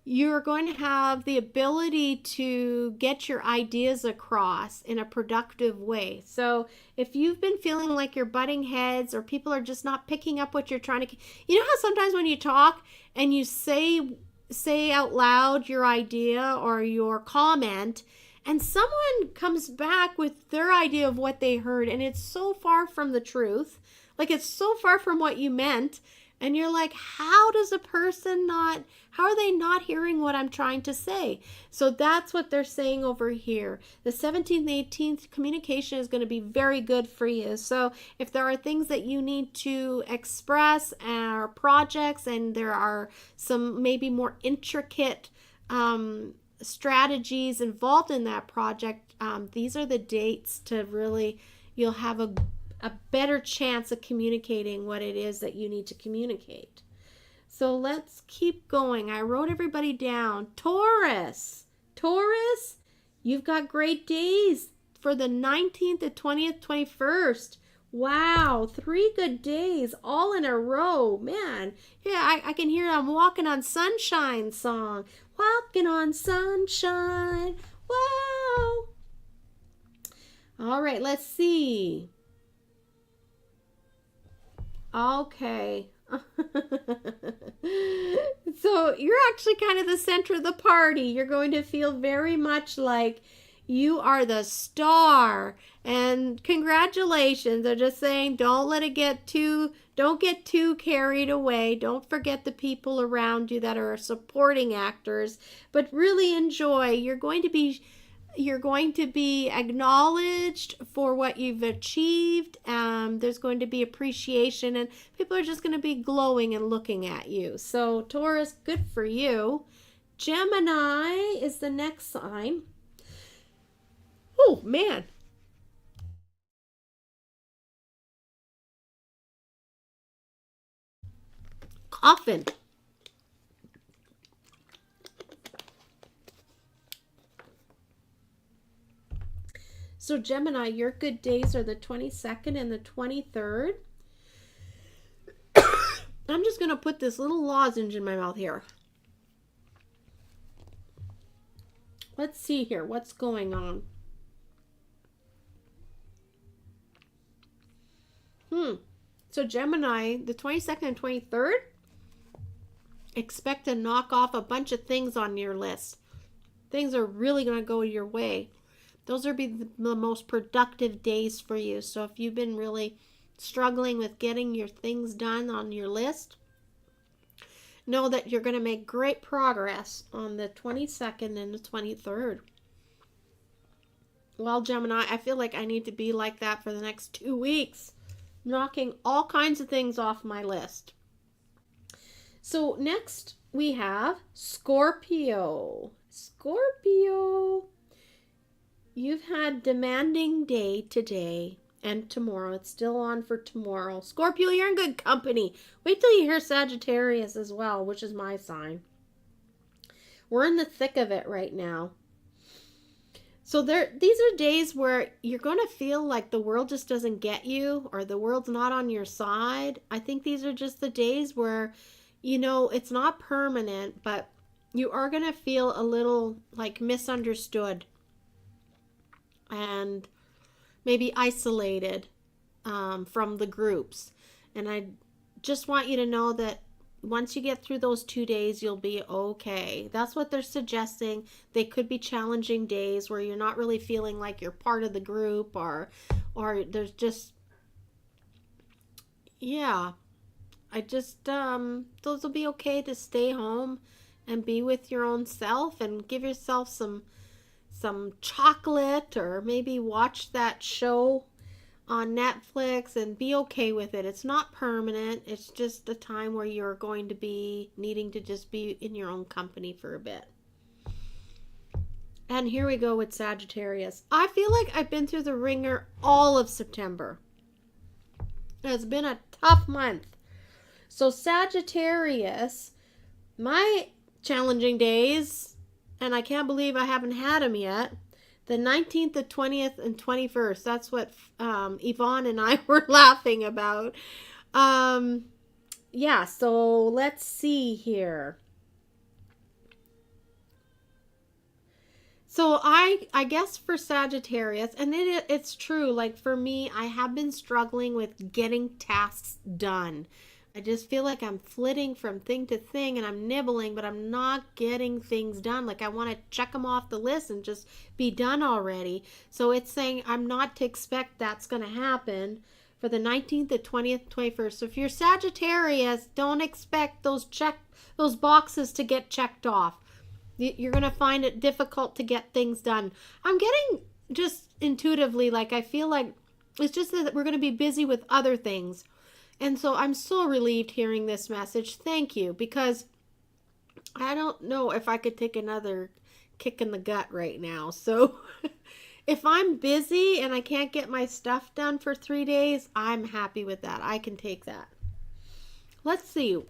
you're going to have the ability to get your ideas across in a productive way. So if you've been feeling like you're butting heads, or people are just not picking up what you're trying to, you know how sometimes when you talk and you say out loud your idea or your comment, and someone comes back with their idea of what they heard, and it's so far from the truth, like it's so far from what you meant, and you're like, how are they not hearing what I'm trying to say? So that's what they're saying over here. The 17th and 18th, communication is going to be very good for you. So if there are things that you need to express, or projects, and there are some maybe more intricate strategies involved in that project, these are the dates to really, you'll have a better chance of communicating what it is that you need to communicate. So let's keep going. I wrote everybody down. Taurus, you've got great days for the 19th, the 20th, 21st. Wow, 3 good days all in a row. Man, yeah, I can hear I'm Walking on Sunshine song. Walking on sunshine. Wow. All right, let's see. Okay. So you're actually kind of the center of the party. You're going to feel very much like you are the star. And congratulations. They're just saying don't get too carried away. Don't forget the people around you that are supporting actors, but really enjoy. You're going to be acknowledged for what you've achieved. There's going to be appreciation, and people are just going to be glowing and looking at you. So Taurus, good for you. Gemini is the next sign. Oh, man. Coughing. So Gemini, your good days are the 22nd and the 23rd. I'm just going to put this little lozenge in my mouth here. Let's see here. What's going on? So Gemini, the 22nd and 23rd, expect to knock off a bunch of things on your list. Things are really going to go your way. Those will be the most productive days for you. So if you've been really struggling with getting your things done on your list, know that you're going to make great progress on the 22nd and the 23rd. Well, Gemini, I feel like I need to be like that for the next 2 weeks, knocking all kinds of things off my list. So next we have Scorpio. Scorpio. You've had demanding day today and tomorrow. It's still on for tomorrow. Scorpio, you're in good company. Wait till you hear Sagittarius as well, which is my sign. We're in the thick of it right now. So these are days where you're going to feel like the world just doesn't get you, or the world's not on your side. I think these are just the days where, it's not permanent, but you are going to feel a little like misunderstood. And maybe isolated from the groups. And I just want you to know that once you get through those 2 days, you'll be okay. That's what they're suggesting. They could be challenging days where you're not really feeling like you're part of the group, or there's just, yeah. I just, those will be okay to stay home and be with your own self and give yourself some chocolate, or maybe watch that show on Netflix and be okay with it. It's not permanent. It's just a time where you're going to be needing to just be in your own company for a bit. And here we go with Sagittarius. I feel like I've been through the ringer all of September. It's been a tough month. So Sagittarius, my challenging days, and I can't believe I haven't had them yet, the 19th, the 20th, and 21st. That's what Yvonne and I were laughing about. Yeah, so let's see here. So I guess for Sagittarius, and it's true, like for me, I have been struggling with getting tasks done. I just feel like I'm flitting from thing to thing and I'm nibbling, but I'm not getting things done. Like I want to check them off the list and just be done already. So it's saying I'm not to expect that's going to happen for the 19th, the 20th, 21st. So if you're Sagittarius, don't expect those boxes to get checked off. You're going to find it difficult to get things done. I'm getting just intuitively, like I feel like it's just that we're going to be busy with other things. And so I'm so relieved hearing this message. Thank you, because I don't know if I could take another kick in the gut right now. So if I'm busy and I can't get my stuff done for 3 days, I'm happy with that. I can take that. Let's see.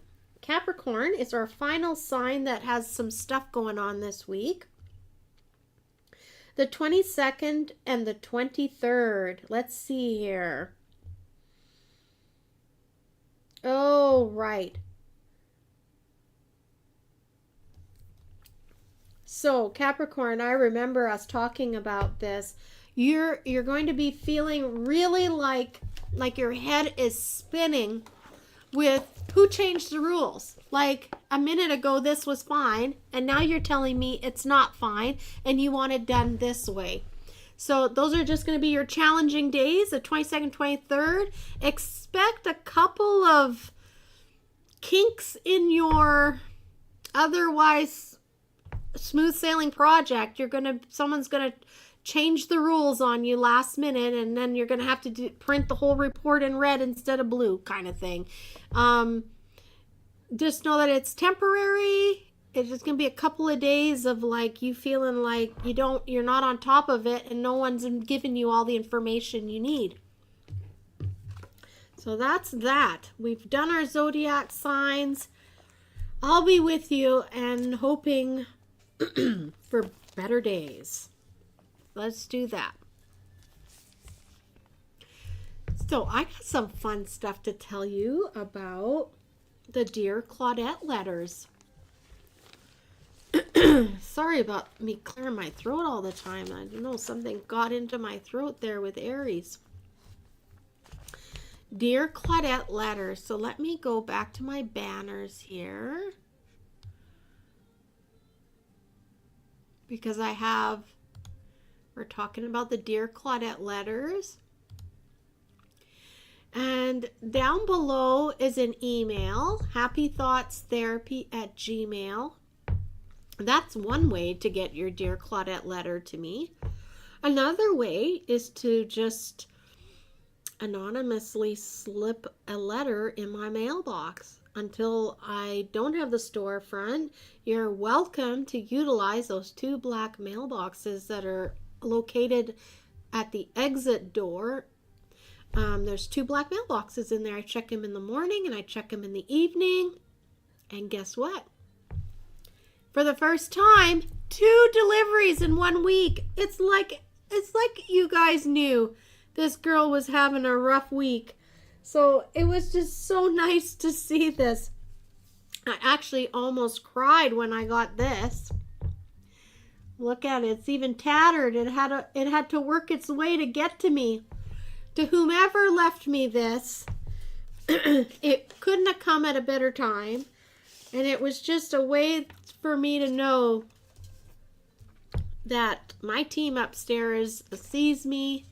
Capricorn is our final sign that has some stuff going on this week. The 22nd and the 23rd. Let's see here. Oh, right. So, Capricorn, I remember us talking about this. You're going to be feeling really like your head is spinning with who changed the rules. Like a minute ago, this was fine, and now you're telling me it's not fine, and you want it done this way. So those are just going to be your challenging days, the 22nd, 23rd. Expect a couple of kinks in your otherwise smooth sailing project. Someone's going to change the rules on you last minute, and then you're going to have to print the whole report in red instead of blue, kind of thing. Just know that it's temporary. It's just going to be a couple of days of like you feeling like you're not on top of it, and no one's giving you all the information you need. So that's that. We've done our zodiac signs. I'll be with you and hoping for better days. Let's do that. So I got some fun stuff to tell you about the Dear Claudette letters. Sorry about me clearing my throat all the time. I don't know, something got into my throat there with Aries. Dear Claudette letters. So let me go back to my banners here. Because we're talking about the Dear Claudette letters. And down below is an email, happythoughtstherapy@gmail.com. That's one way to get your Dear Claudette letter to me. Another way is to just anonymously slip a letter in my mailbox. Until I don't have the storefront, you're welcome to utilize those 2 black mailboxes that are located at the exit door. There's 2 black mailboxes in there. I check them in the morning and I check them in the evening. And guess what? For the first time, 2 deliveries in 1 week. It's like you guys knew this girl was having a rough week. So it was just so nice to see this. I actually almost cried when I got this. Look at it. It's even tattered. It had to work its way to get to me. To whomever left me this, it couldn't have come at a better time. And it was just a way for me to know that my team upstairs sees me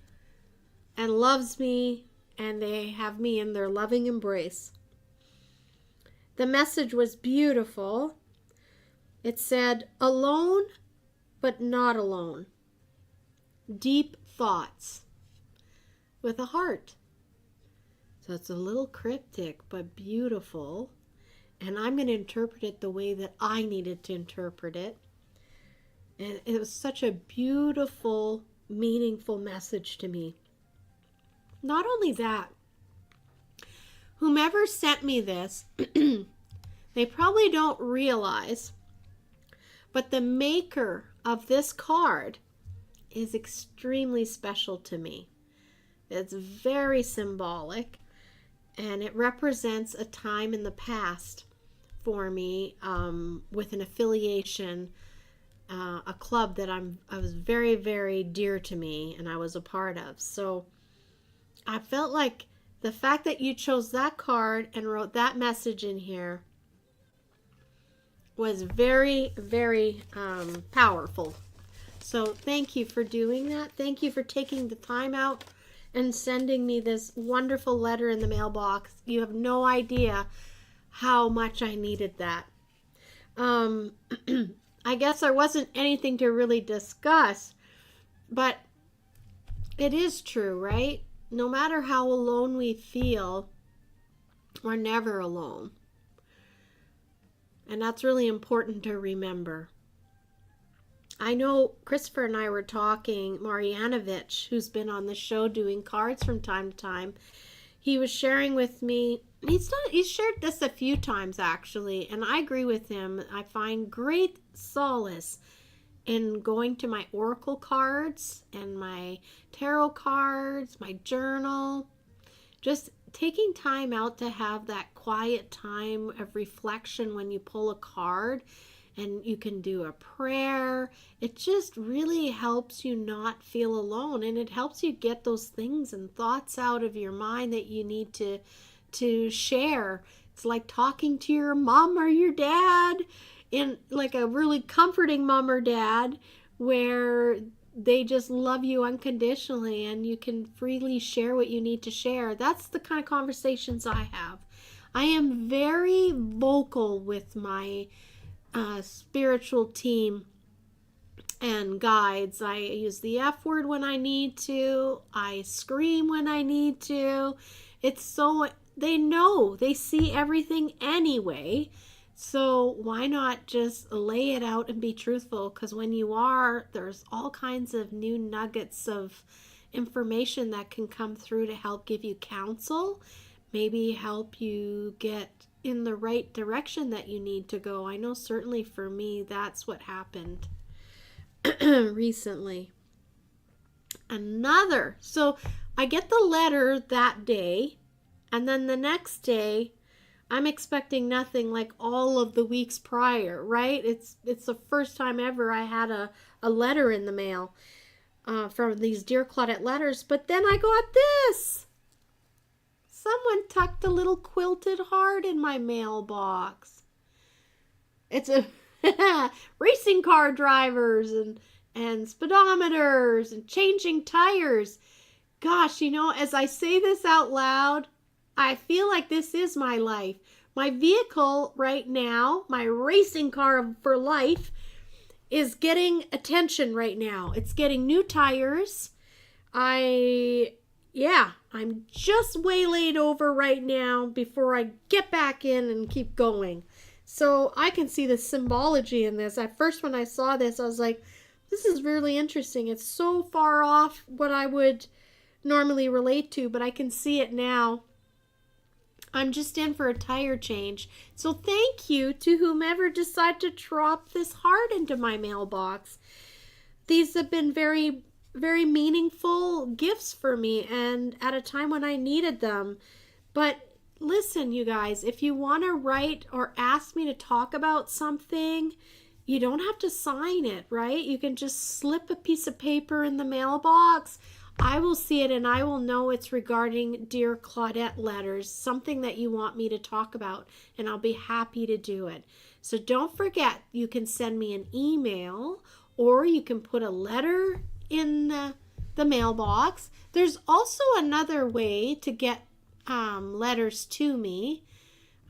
and loves me, and they have me in their loving embrace. The message was beautiful. It said, alone, but not alone. Deep thoughts with a heart. So it's a little cryptic, but beautiful. And I'm going to interpret it the way that I needed to interpret it. And it was such a beautiful, meaningful message to me. Not only that, whomever sent me this, they probably don't realize, but the maker of this card is extremely special to me. It's very symbolic, and it represents a time in the past for me with an affiliation, a club that I was very, very dear to me, and I was a part of. So I felt like the fact that you chose that card and wrote that message in here was very, very powerful. So thank you for doing that. Thank you for taking the time out and sending me this wonderful letter in the mailbox. You have no idea how much I needed that. I guess there wasn't anything to really discuss, but it is true, right? No matter how alone we feel, we're never alone. And that's really important to remember. I know Christopher and I were talking, Marjanovic, who's been on the show doing cards from time to time, he was sharing with me, he's shared this a few times actually, and I agree with him. I find great solace in going to my oracle cards and my tarot cards, my journal, just taking time out to have that quiet time of reflection when you pull a card and you can do a prayer. It just really helps you not feel alone, and it helps you get those things and thoughts out of your mind that you need to share. It's like talking to your mom or your dad, in like a really comforting mom or dad where they just love you unconditionally and you can freely share what you need to share. That's the kind of conversations I have. I am very vocal with my spiritual team and guides. I use the F word when I need to. I scream when I need to. It's so, they know, they see everything anyway. So why not just lay it out and be truthful? Because when you are, there's all kinds of new nuggets of information that can come through to help give you counsel, maybe help you get in the right direction that you need to go. I know certainly for me, that's what happened recently. So I get the letter that day, and then the next day, I'm expecting nothing like all of the weeks prior, right? It's the first time ever I had a letter in the mail from these Dear Claudette letters. But then I got this. Someone tucked a little quilted heart in my mailbox. It's a racing car drivers and speedometers and changing tires. Gosh, you know, as I say this out loud, I feel like this is my life. My vehicle right now, my racing car for life, is getting attention right now. It's getting new tires. I'm just waylaid over right now before I get back in and keep going. So I can see the symbology in this. At first when I saw this, I was like, this is really interesting. It's so far off what I would normally relate to, but I can see it now. I'm just in for a tire change. So thank you to whomever decided to drop this heart into my mailbox. These have been very, very meaningful gifts for me, and at a time when I needed them. But listen, you guys, if you want to write or ask me to talk about something, you don't have to sign it, right? You can just slip a piece of paper in the mailbox. I will see it and I will know it's regarding Dear Claudette letters, something that you want me to talk about, and I'll be happy to do it. So don't forget, you can send me an email or you can put a letter in the mailbox. There's also another way to get letters to me.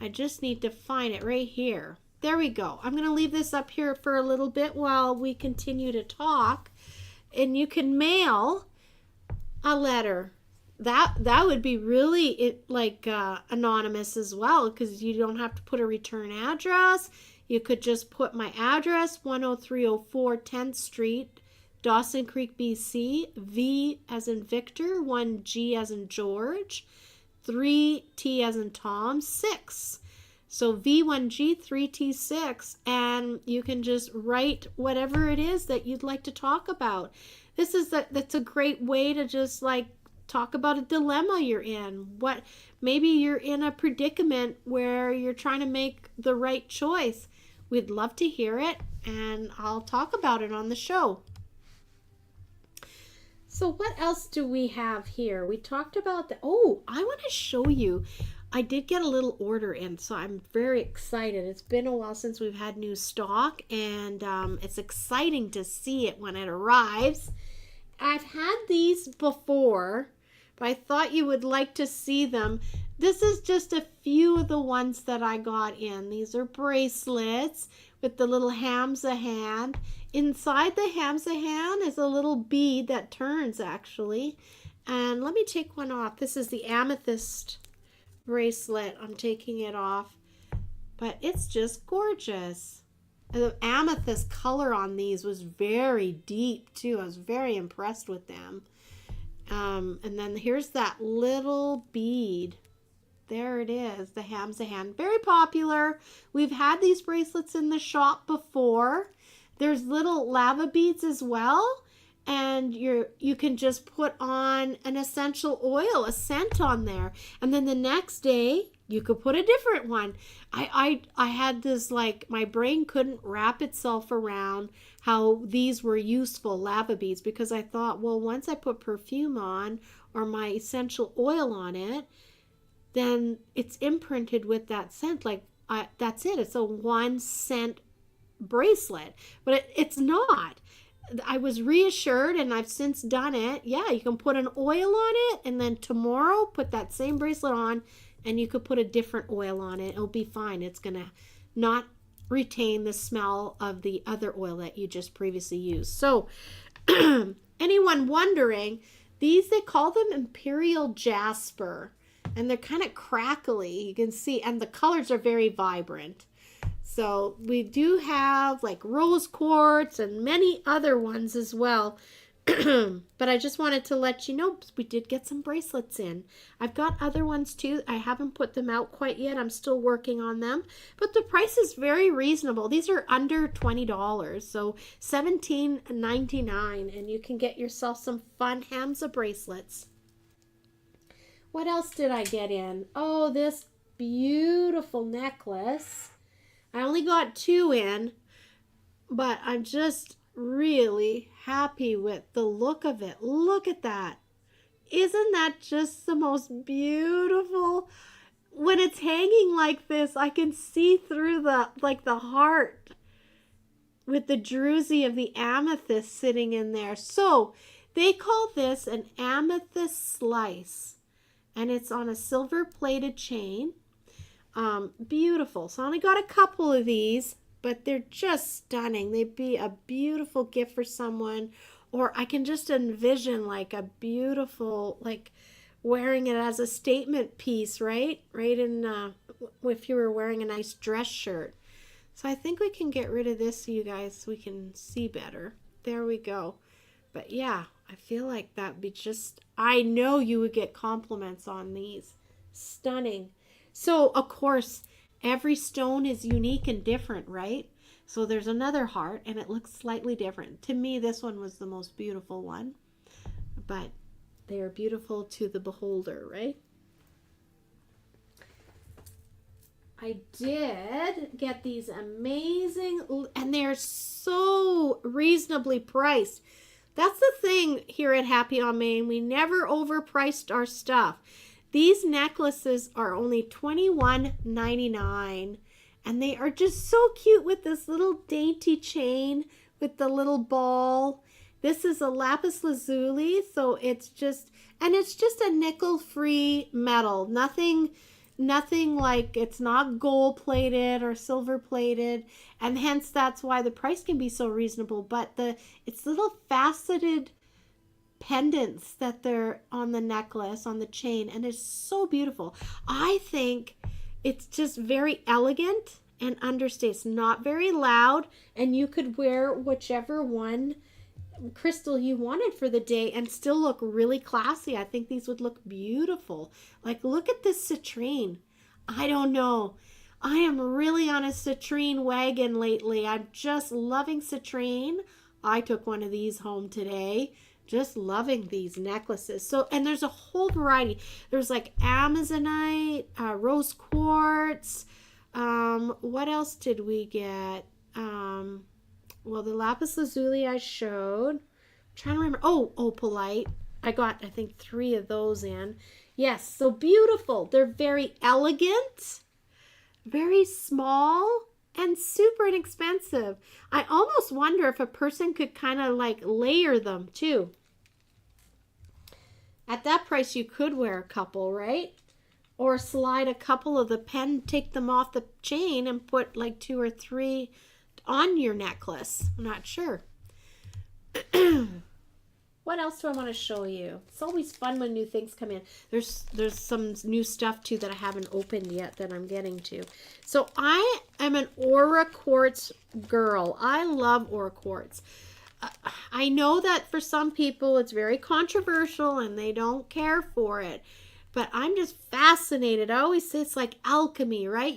I just need to find it right here. There we go. I'm going to leave this up here for a little bit while we continue to talk. And you can mail a letter. That would be really anonymous as well, because you don't have to put a return address. You could just put my address, 10304 10th Street, Dawson Creek, BC, V as in Victor, 1G as in George, 3T as in Tom, 6. So V1G 3T6, and you can just write whatever it is that you'd like to talk about. That's a great way to just like talk about a dilemma you're in. Maybe you're in a predicament where you're trying to make the right choice. We'd love to hear it, and I'll talk about it on the show. So what else do we have here? We talked about I want to show you. I did get a little order in, so I'm very excited. It's been a while since we've had new stock, and it's exciting to see it when it arrives. I've had these before, but I thought you would like to see them. This is just a few of the ones that I got in. These are bracelets with the little Hamza hand. Inside the Hamza hand is a little bead that turns, actually. And let me take one off. This is the amethyst bracelet. I'm taking it off, but it's just gorgeous. The amethyst color on these was very deep too. I was very impressed with them. And then here's that little bead. There it is, the Hamza hand. Very popular. We've had these bracelets in the shop before. There's little lava beads as well. And you can just put on an essential oil, a scent on there. And then the next day, you could put a different one. I had this, like, my brain couldn't wrap itself around how these were useful, lava beads, because I thought, well, once I put perfume on or my essential oil on it, then it's imprinted with that scent. That's it. It's a 1 scent bracelet. But it's not. I was reassured, and I've since done it. Yeah, you can put an oil on it, and then tomorrow put that same bracelet on, and you could put a different oil on it. It'll be fine. It's going to not retain the smell of the other oil that you just previously used. So, anyone wondering, they call them Imperial Jasper, and they're kind of crackly. You can see, and the colors are very vibrant. So we do have like rose quartz and many other ones as well. But I just wanted to let you know we did get some bracelets in. I've got other ones too. I haven't put them out quite yet. I'm still working on them. But the price is very reasonable. These are under $20. So $17.99, and you can get yourself some fun Hamza bracelets. What else did I get in? Oh, this beautiful necklace. I only got 2 in, but I'm just really happy with the look of it. Look at that. Isn't that just the most beautiful? When it's hanging like this, I can see through the heart with the druzy of the amethyst sitting in there. So they call this an amethyst slice, and it's on a silver plated chain. Beautiful. So I only got a couple of these, but they're just stunning. They'd be a beautiful gift for someone, or I can just envision like a beautiful, like wearing it as a statement piece, right in if you were wearing a nice dress shirt. So I think we can get rid of this so you guys, so we can see better. There we go. But yeah, I feel like that'd be just, I know you would get compliments on these. Stunning. So, of course, every stone is unique and different, right? So there's another heart, and it looks slightly different. To me, this one was the most beautiful one. But they are beautiful to the beholder, right? I did get these amazing, and and they're so reasonably priced. That's the thing here at Happy on Main. We never overpriced our stuff. These necklaces are only $21.99, and they are just so cute with this little dainty chain with the little ball. This is a lapis lazuli, so it's just a nickel-free metal. Nothing like, it's not gold plated or silver plated, and hence that's why the price can be so reasonable. But it's little faceted pendants that they're on the necklace, on the chain, and it's so beautiful. I think it's just very elegant and understates, not very loud, and you could wear whichever one crystal you wanted for the day and still look really classy. I think these would look beautiful. Like, look at this citrine. I don't know. I am really on a citrine wagon lately. I'm just loving citrine. I took one of these home today. Just loving these necklaces. So, and there's a whole variety. There's like Amazonite, rose quartz. What else did we get? Well, the lapis lazuli I showed. I'm trying to remember. Oh, opalite. I got, I think, 3 of those in. Yes, so beautiful. They're very elegant, very small, and super inexpensive. I almost wonder if a person could kind of like layer them too. At that price, you could wear a couple, right? Or slide a couple of the pen, take them off the chain and put like 2 or 3 on your necklace. I'm not sure. What else do I want to show you? It's always fun when new things come in. There's some new stuff too that I haven't opened yet that I'm getting to. So I am an aura quartz girl. I love aura quartz. I know that for some people it's very controversial and they don't care for it, but I'm just fascinated. I always say it's like alchemy, right?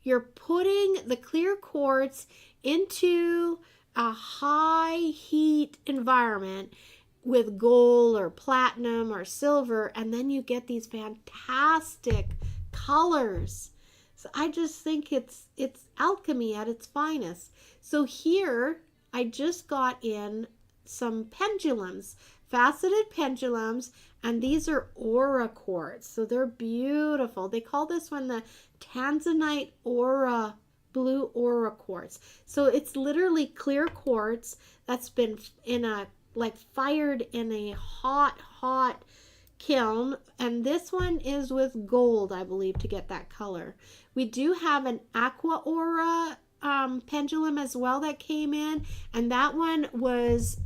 You're putting the clear quartz into a high heat environment with gold or platinum or silver, and then you get these fantastic colors. So I just think it's alchemy at its finest. So here I just got in some pendulums, faceted pendulums, and these are aura quartz. So they're beautiful. They call this one the Tanzanite aura, blue aura quartz. So it's literally clear quartz that's been in a fired in a hot kiln, and this one is with gold, I believe, to get that color. We do have an aqua aura pendulum as well that came in, and that one was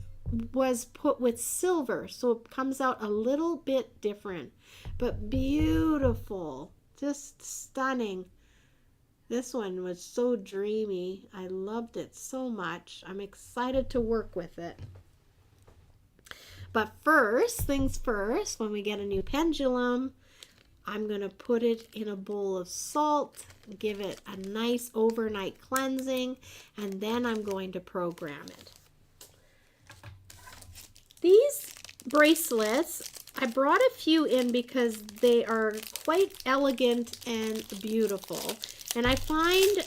put with silver, so it comes out a little bit different, but beautiful, just stunning. This one was so dreamy. I loved it so much. I'm excited to work with it. But first things first, when we get a new pendulum, I'm going to put it in a bowl of salt, give it a nice overnight cleansing, and then I'm going to program it. These bracelets, I brought a few in because they are quite elegant and beautiful. And I find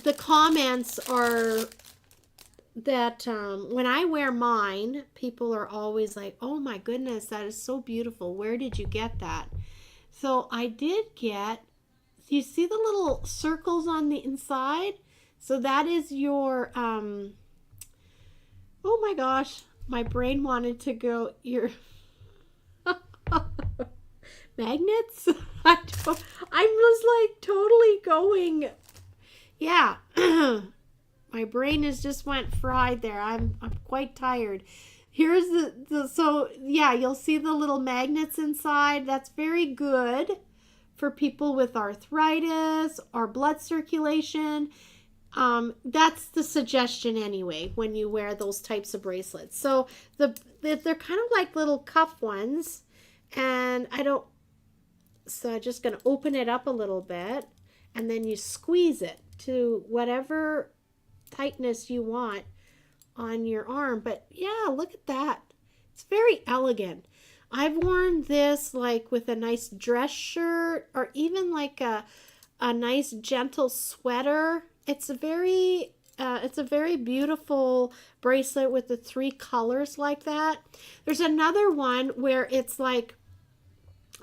the comments are that when I wear mine, people are always like, oh my goodness, that is so beautiful. Where did you get that? So I did get, you see the little circles on the inside? So that is your, oh my gosh, my brain wanted to go, your magnets? I was like totally going, yeah. My brain has just went fried there. I'm quite tired. Here's so yeah, you'll see the little magnets inside. That's very good for people with arthritis or blood circulation. That's the suggestion anyway when you wear those types of bracelets. So they're kind of like little cuff ones, and so I'm just going to open it up a little bit, and then you squeeze it to whatever tightness you want on your arm. But yeah, look at that. It's very elegant. I've worn this like with a nice dress shirt or even like a nice gentle sweater. It's very it's a very beautiful bracelet with the 3 colors like that. There's another one where it's like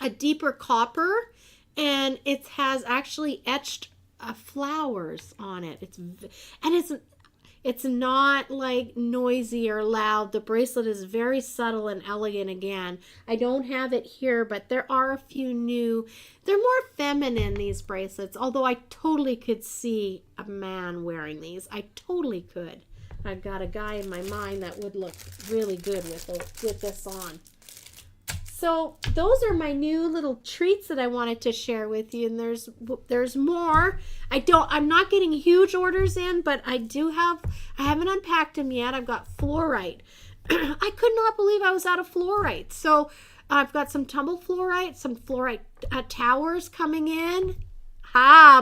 a deeper copper, and it has actually etched flowers on it. It's not like noisy or loud. The bracelet is very subtle and elegant again. I don't have it here, but there are a few new. They're more feminine, these bracelets, although I totally could see a man wearing these. I totally could. I've got a guy in my mind that would look really good with this on. So those are my new little treats that I wanted to share with you, and there's more. I'm not getting huge orders in, but I haven't unpacked them yet. I've got fluorite. I could not believe I was out of fluorite. So I've got some tumble fluorite, some fluorite towers coming in.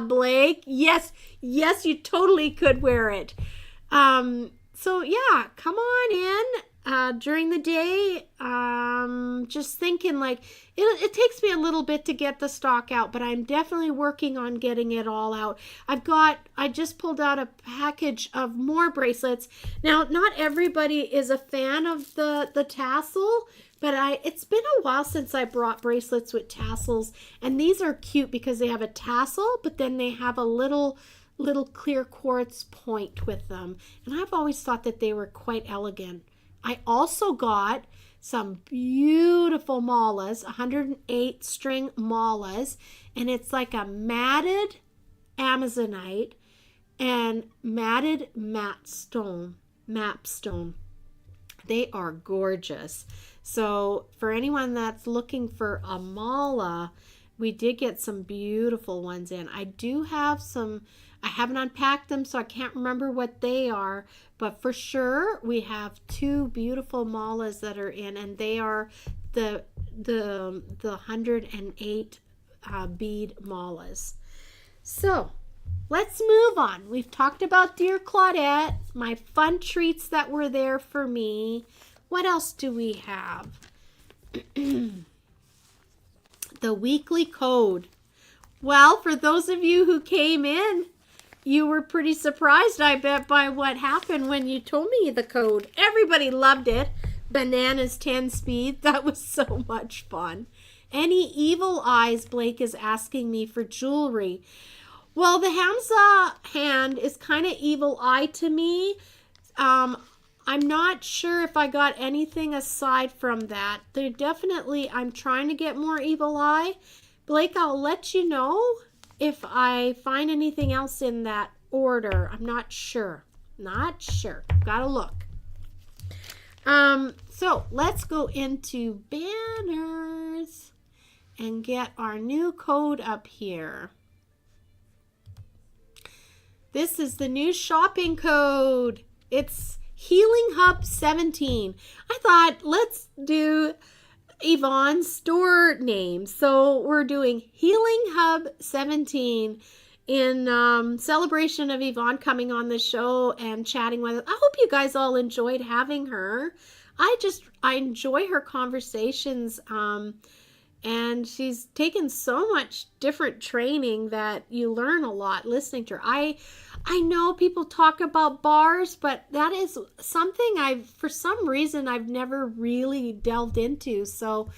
Blake. Yes, you totally could wear it. So yeah, come on in. During the day, just thinking like it takes me a little bit to get the stock out, but I'm definitely working on getting it all out. I just pulled out a package of more bracelets. Now, not everybody is a fan of the tassel, but it's been a while since I brought bracelets with tassels, and these are cute because they have a tassel, but then they have a little clear quartz point with them, and I've always thought that they were quite elegant. I also got some beautiful malas, 108 string malas, and it's like a matted amazonite and matted mapstone. They are gorgeous. So for anyone that's looking for a mala, we did get some beautiful ones in. I do have some. I haven't unpacked them, so I can't remember what they are, but for sure we have 2 beautiful malas that are in, and they are the 108 bead malas. So let's move on. We've talked about Dear Claudette, my fun treats that were there for me. What else do we have? The weekly code. Well, for those of you who came in, you were pretty surprised, I bet, by what happened when you told me the code. Everybody loved it. Bananas 10 speed. That was so much fun. Any evil eyes, Blake is asking me for jewelry. Well, the Hamza hand is kind of evil eye to me. I'm not sure if I got anything aside from that. I'm trying to get more evil eye. Blake, I'll let you know if I find anything else in that order. I'm not sure. Gotta look. So let's go into banners and get our new code up here. This is the new shopping code. It's Healing Hub 17. I thought, let's do Yvonne's store name. So we're doing Healing Hub 17 in celebration of Yvonne coming on the show and chatting with us. I hope you guys all enjoyed having her. I enjoy her conversations, and she's taken so much different training that you learn a lot listening to her. I know people talk about bars, but that is something for some reason I've never really delved into. So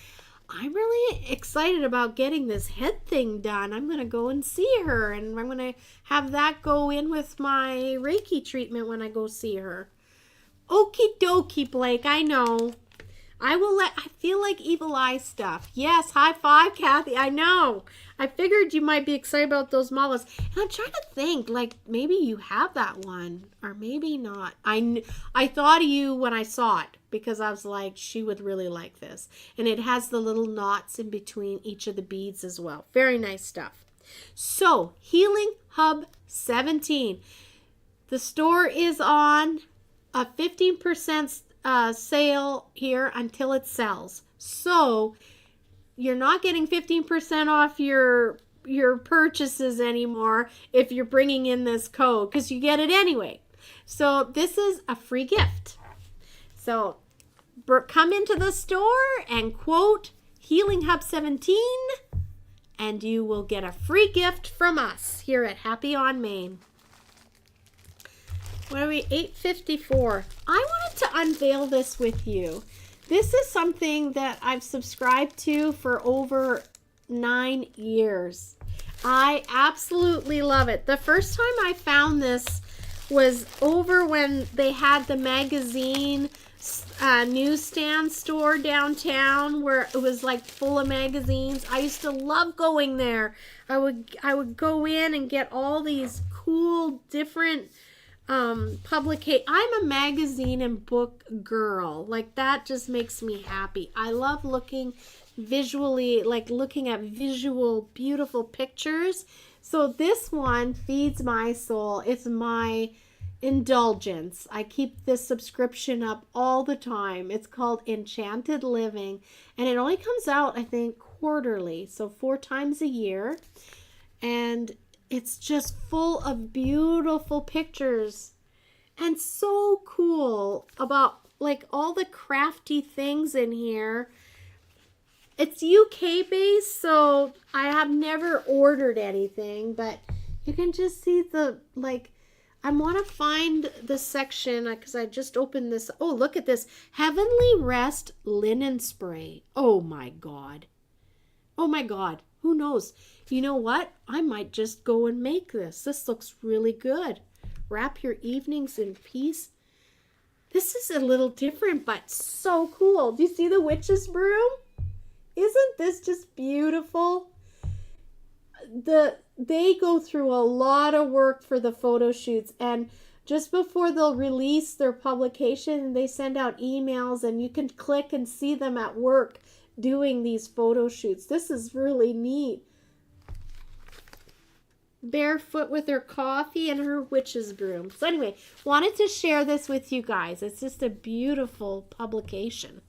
I'm really excited about getting this head thing done. I'm going to go and see her, and I'm going to have that go in with my Reiki treatment when I go see her. Okie dokie, Blake, I know. I feel like evil eye stuff. Yes, high five, Kathy. I know. I figured you might be excited about those malas. And I'm trying to think, like, maybe you have that one, or maybe not. I thought of you when I saw it, because I was like, she would really like this. And it has the little knots in between each of the beads as well. Very nice stuff. So, Healing Hub 17. The store is on a 15% sale here until it sells. So you're not getting 15% off your purchases anymore if you're bringing in this code, because you get it anyway. So this is a free gift. So come into the store and quote Healing Hub 17 and you will get a free gift from us here at Happy on Main. What are we? 8:54. I wanted to unveil this with you. This is something that I've subscribed to for over 9 years. I absolutely love it. The first time I found this was over when they had the magazine newsstand store downtown where it was like full of magazines. I used to love going there. I would go in and get all these cool different publication. I'm a magazine and book girl. Like, that just makes me happy. I love looking visually, like looking at visual beautiful pictures. So this one feeds my soul. It's my indulgence. I keep this subscription up all the time. It's called Enchanted Living, and it only comes out, I think, quarterly, so 4 times a year. And it's just full of beautiful pictures and so cool about like all the crafty things in here. It's UK based, so I have never ordered anything, but you can just see the, like, I want to find the section because I just opened this. Oh, look at this. Heavenly Rest linen spray. Oh my God. Oh my God. Who knows? You know what? I might just go and make this. This looks really good. Wrap your evenings in peace. This is a little different, but so cool. Do you see the witch's broom? Isn't this just beautiful? They go through a lot of work for the photo shoots, and just before they'll release their publication, they send out emails, and you can click and see them at work doing these photo shoots. This is really neat. Barefoot with her coffee and her witch's broom. So anyway, wanted to share this with you guys. It's just a beautiful publication.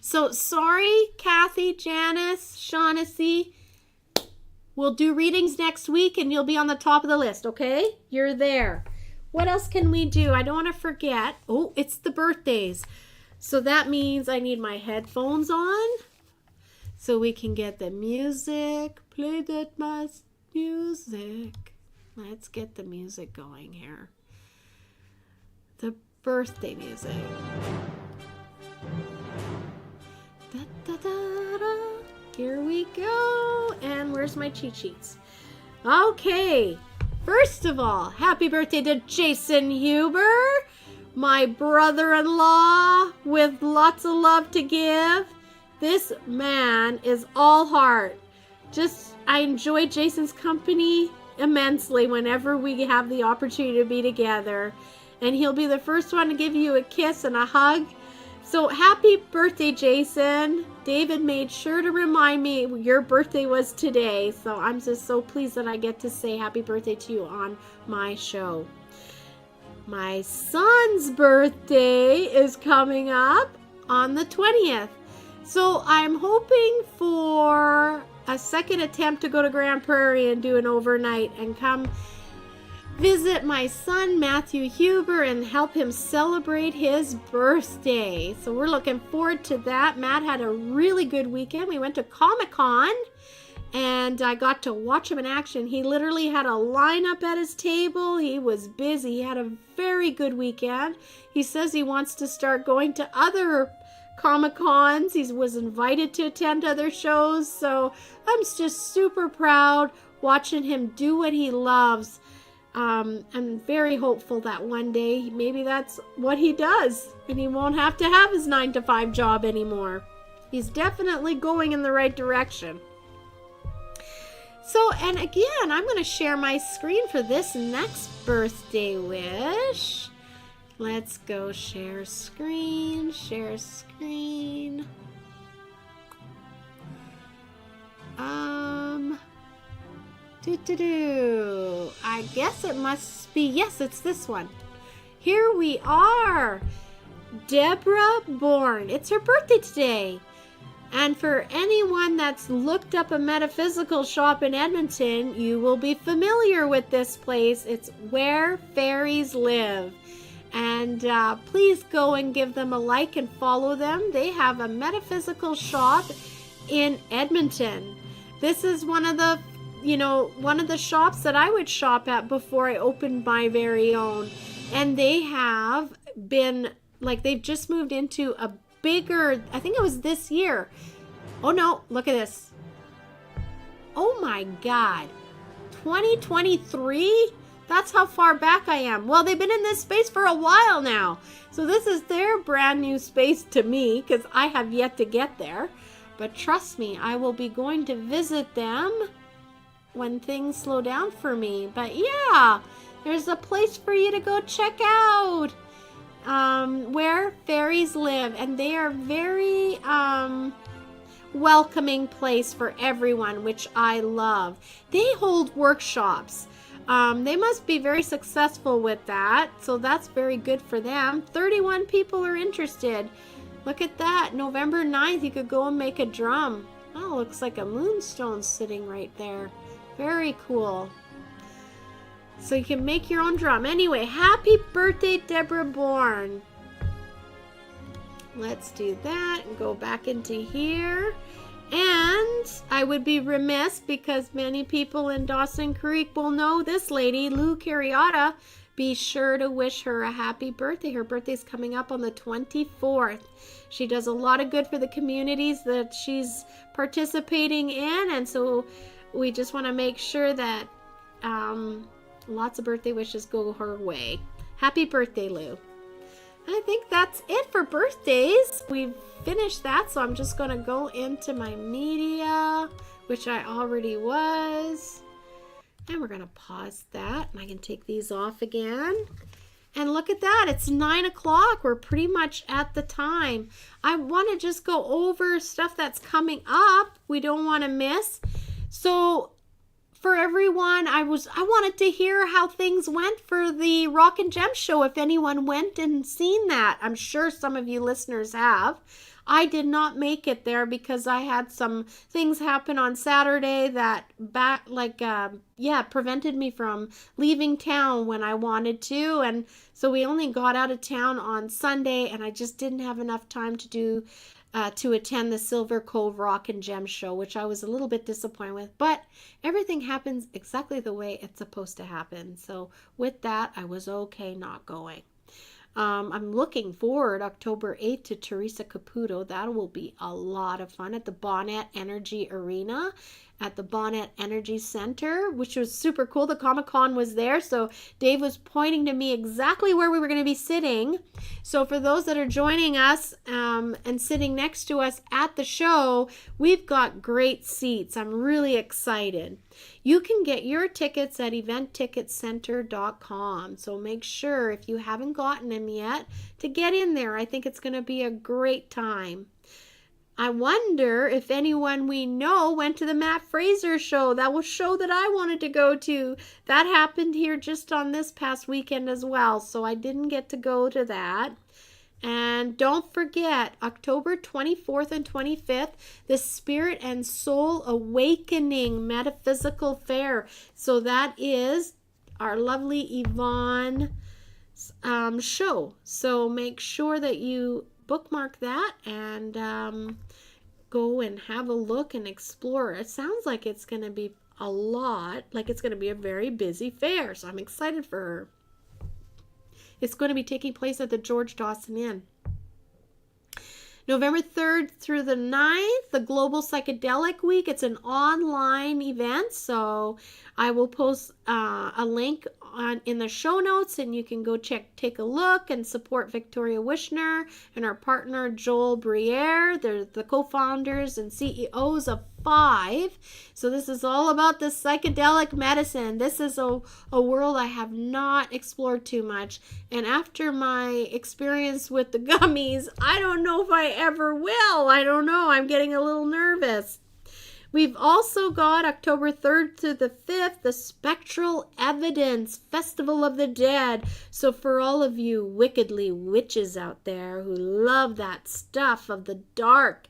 So sorry, Kathy, Janice, Shaughnessy. We'll do readings next week and you'll be on the top of the list, okay? You're there. What else can we do? I don't want to forget. Oh, it's the birthdays. So that means I need my headphones on so we can get the music. Play that music. Let's get the music going here. The birthday music. Da, da, da, da. Here we go. And where's my cheat sheets? Okay. First of all, happy birthday to Jason Huber, my brother-in-law with lots of love to give. This man is all heart. I enjoy Jason's company immensely whenever we have the opportunity to be together. And he'll be the first one to give you a kiss and a hug. So happy birthday, Jason. David made sure to remind me your birthday was today. So I'm just so pleased that I get to say happy birthday to you on my show. My son's birthday is coming up on the 20th. So I'm hoping for a second attempt to go to Grand Prairie and do an overnight and come visit my son Matthew Huber and help him celebrate his birthday. So we're looking forward to that. Matt had a really good weekend. We went to Comic-Con and I got to watch him in action. He literally had a lineup at his table. He was busy. He had a very good weekend. He says he wants to start going to other Comic-Cons. He was invited to attend other shows. So I'm just super proud watching him do what he loves. I'm very hopeful that one day maybe that's what he does and he won't have to have his 9-to-5 job anymore. He's definitely going in the right direction. So, and again, I'm going to share my screen for this next birthday wish. Let's go share screen, share screen. I guess it must be, yes, it's this one. Here we are. Deborah Bourne. It's her birthday today. And for anyone that's looked up a metaphysical shop in Edmonton, you will be familiar with this place. It's Where Fairies Live. And please go and give them a like and follow them. They have a metaphysical shop in Edmonton. This is one of the one of the shops that I would shop at before I opened my very own. And they have been, like, they've just moved into a bigger, I think it was this year. Oh no, look at this. Oh my God. 2023? That's how far back I am. Well, they've been in this space for a while now. So this is their brand new space to me because I have yet to get there. But trust me, I will be going to visit them when things slow down for me. But yeah, there's a place for you to go check out where fairies live. And they are very welcoming place for everyone, which I love. They hold workshops. They must be very successful with that, so that's very good for them. 31 people are interested. Look at that. November 9th, you could go and make a drum. Oh, looks like a moonstone sitting right there. Very cool. So you can make your own drum. Anyway, happy birthday, Deborah Bourne. Let's do that and go back into here. And I would be remiss, because many people in Dawson Creek will know this lady, Lou Cariotta. Be sure to wish her a happy birthday. Her birthday's coming up on the 24th. She does a lot of good for the communities that she's participating in, and so we just want to make sure that lots of birthday wishes go her way. Happy birthday, Lou. I think that's it for birthdays. We've finished that, so I'm just going to go into my media, which I already was. And we're going to pause that, and I can take these off again. And look at that. It's 9 o'clock. We're pretty much at the time. I want to just go over stuff that's coming up we don't want to miss. So for everyone, I wanted to hear how things went for the Rock and Gem show, if anyone went and seen that. I'm sure some of you listeners have. I did not make it there because I had some things happen on Saturday that prevented me from leaving town when I wanted to. And so we only got out of town on Sunday, and I just didn't have enough time to attend the Silver Cove Rock and Gem show, which I was a little bit disappointed with. But everything happens exactly the way it's supposed to happen. So with that, I was okay not going. I'm looking forward October 8th to Teresa Caputo. That will be a lot of fun at the Bonnet Energy Arena at the Bonnet Energy Center, which was super cool. The Comic-Con was there, so Dave was pointing to me exactly where we were going to be sitting. So for those that are joining us and sitting next to us at the show, we've got great seats. I'm really excited. You can get your tickets at eventticketcenter.com. So make sure, if you haven't gotten them yet, to get in there. I think it's going to be a great time. I wonder if anyone we know went to the Matt Fraser show. That was a show that I wanted to go to. That happened here just on this past weekend as well, so I didn't get to go to that. And don't forget, October 24th and 25th, the Spirit and Soul Awakening Metaphysical Fair. So that is our lovely Yvonne's show. So make sure that you bookmark that and go and have a look and explore. It sounds like it's going to be a lot, like it's going to be a very busy fair. So I'm excited for her. It's going to be taking place at the George Dawson Inn. November 3rd through the 9th, the Global Psychedelic Week. It's an online event, so I will post a link in the show notes, and you can go take a look and support Victoria Wishner and our partner Joel Briere. They're the co-founders and CEOs of Five. So this is all about the psychedelic medicine. This is a world I have not explored too much. And after my experience with the gummies, I don't know if I ever will. I don't know. I'm getting a little nervous. We've also got October 3rd to the 5th, the Spectral Evidence Festival of the Dead. So for all of you wickedly witches out there who love that stuff of the dark,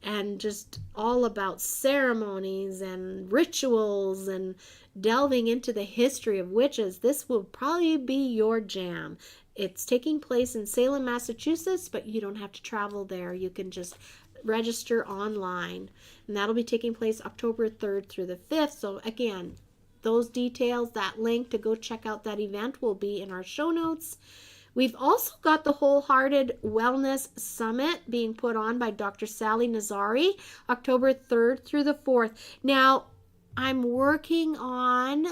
and just all about ceremonies and rituals and delving into the history of witches, this will probably be your jam. It's taking place in Salem, Massachusetts, but you don't have to travel there. You can just register online. And that'll be taking place October 3rd through the 5th. So again, those details, that link to go check out that event will be in our show notes. We've also got the Wholehearted Wellness Summit being put on by Dr. Sally Nazari, October 3rd through the 4th. Now, I'm working on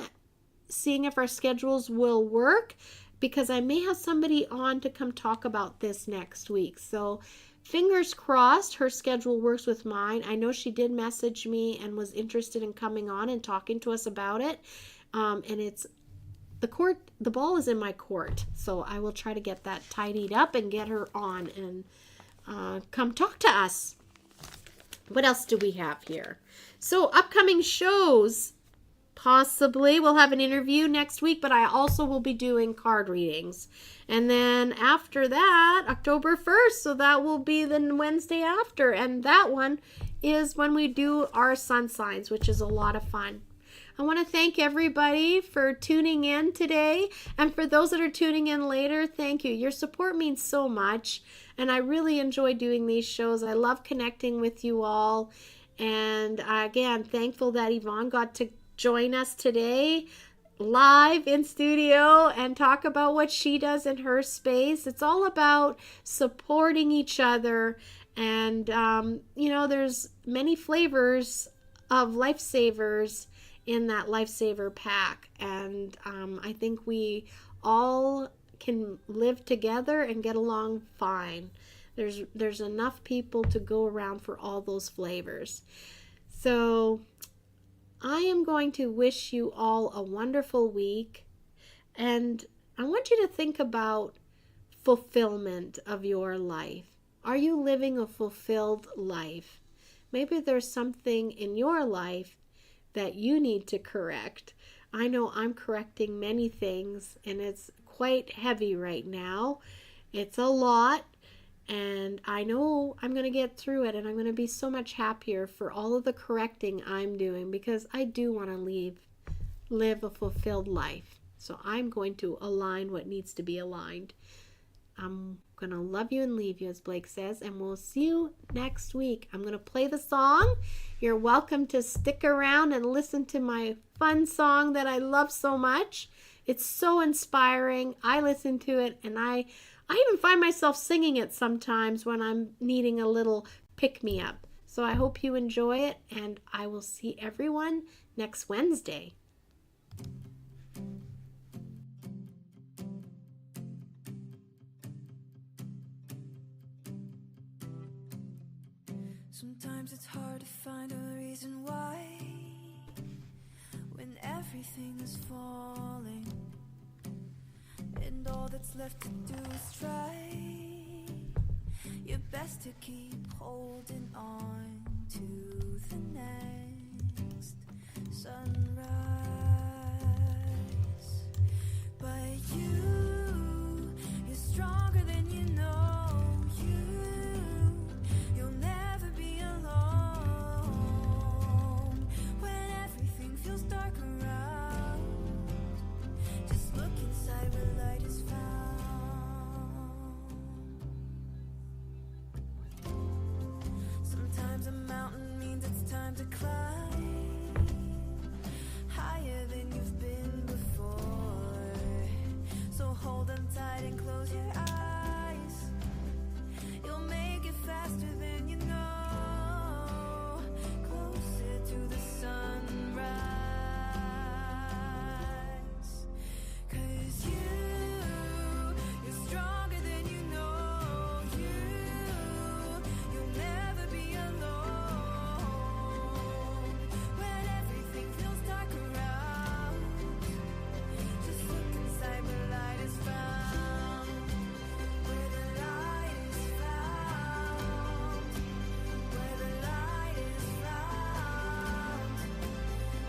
seeing if our schedules will work, because I may have somebody on to come talk about this next week. So fingers crossed her schedule works with mine. I know she did message me and was interested in coming on and talking to us about it. And it's the ball is in my court. So I will try to get that tidied up and get her on and come talk to us. What else do we have here? So upcoming shows, possibly we'll have an interview next week, but I also will be doing card readings. And then after that, October 1st, so that will be the Wednesday after. And that one is when we do our sun signs, which is a lot of fun. I want to thank everybody for tuning in today. And for those that are tuning in later, thank you. Your support means so much. And I really enjoy doing these shows. I love connecting with you all. And again, thankful that Yvonne got to join us today live in studio and talk about what she does in her space. It's all about supporting each other. And, there's many flavors of lifesavers in that lifesaver pack. And I think we all can live together and get along fine. There's enough people to go around for all those flavors. So I am going to wish you all a wonderful week. And I want you to think about fulfillment of your life. Are you living a fulfilled life? Maybe there's something in your life that you need to correct. I know I'm correcting many things, and it's quite heavy right now. It's a lot, and I know I'm going to get through it, and I'm going to be so much happier for all of the correcting I'm doing, because I do want to live a fulfilled life. So I'm going to align what needs to be aligned. I'm going to love you and leave you, as Blake says, and we'll see you next week. I'm going to play the song. You're welcome to stick around and listen to my fun song that I love so much. It's so inspiring. I listen to it, and I even find myself singing it sometimes when I'm needing a little pick-me-up. So I hope you enjoy it, and I will see everyone next Wednesday. Sometimes it's hard to find a reason why, when everything is falling and all that's left to do is try your best to keep holding on to the next sunrise. But you're stronger than you know. You'll never be alone when everything feels dark around. Just look inside where light is found. Sometimes a mountain means it's time to climb higher than you've been before. So hold on tight and close your eyes. You'll make it faster than you know. Closer to the sunrise. 'Cause you're stronger than you know. You'll never be alone when everything feels dark around. Just look inside where light is found. Where the light is found. Where the light is found.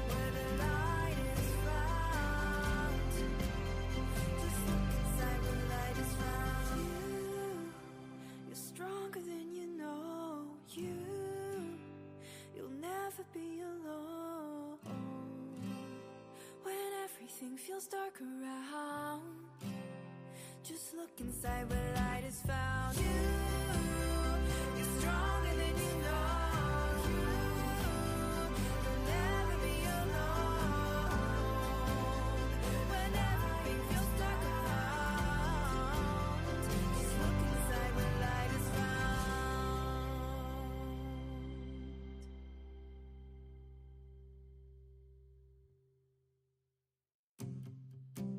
Where the light is found. Just look inside where light is found. You're stronger than you know. You'll never be alone when everything feels dark around.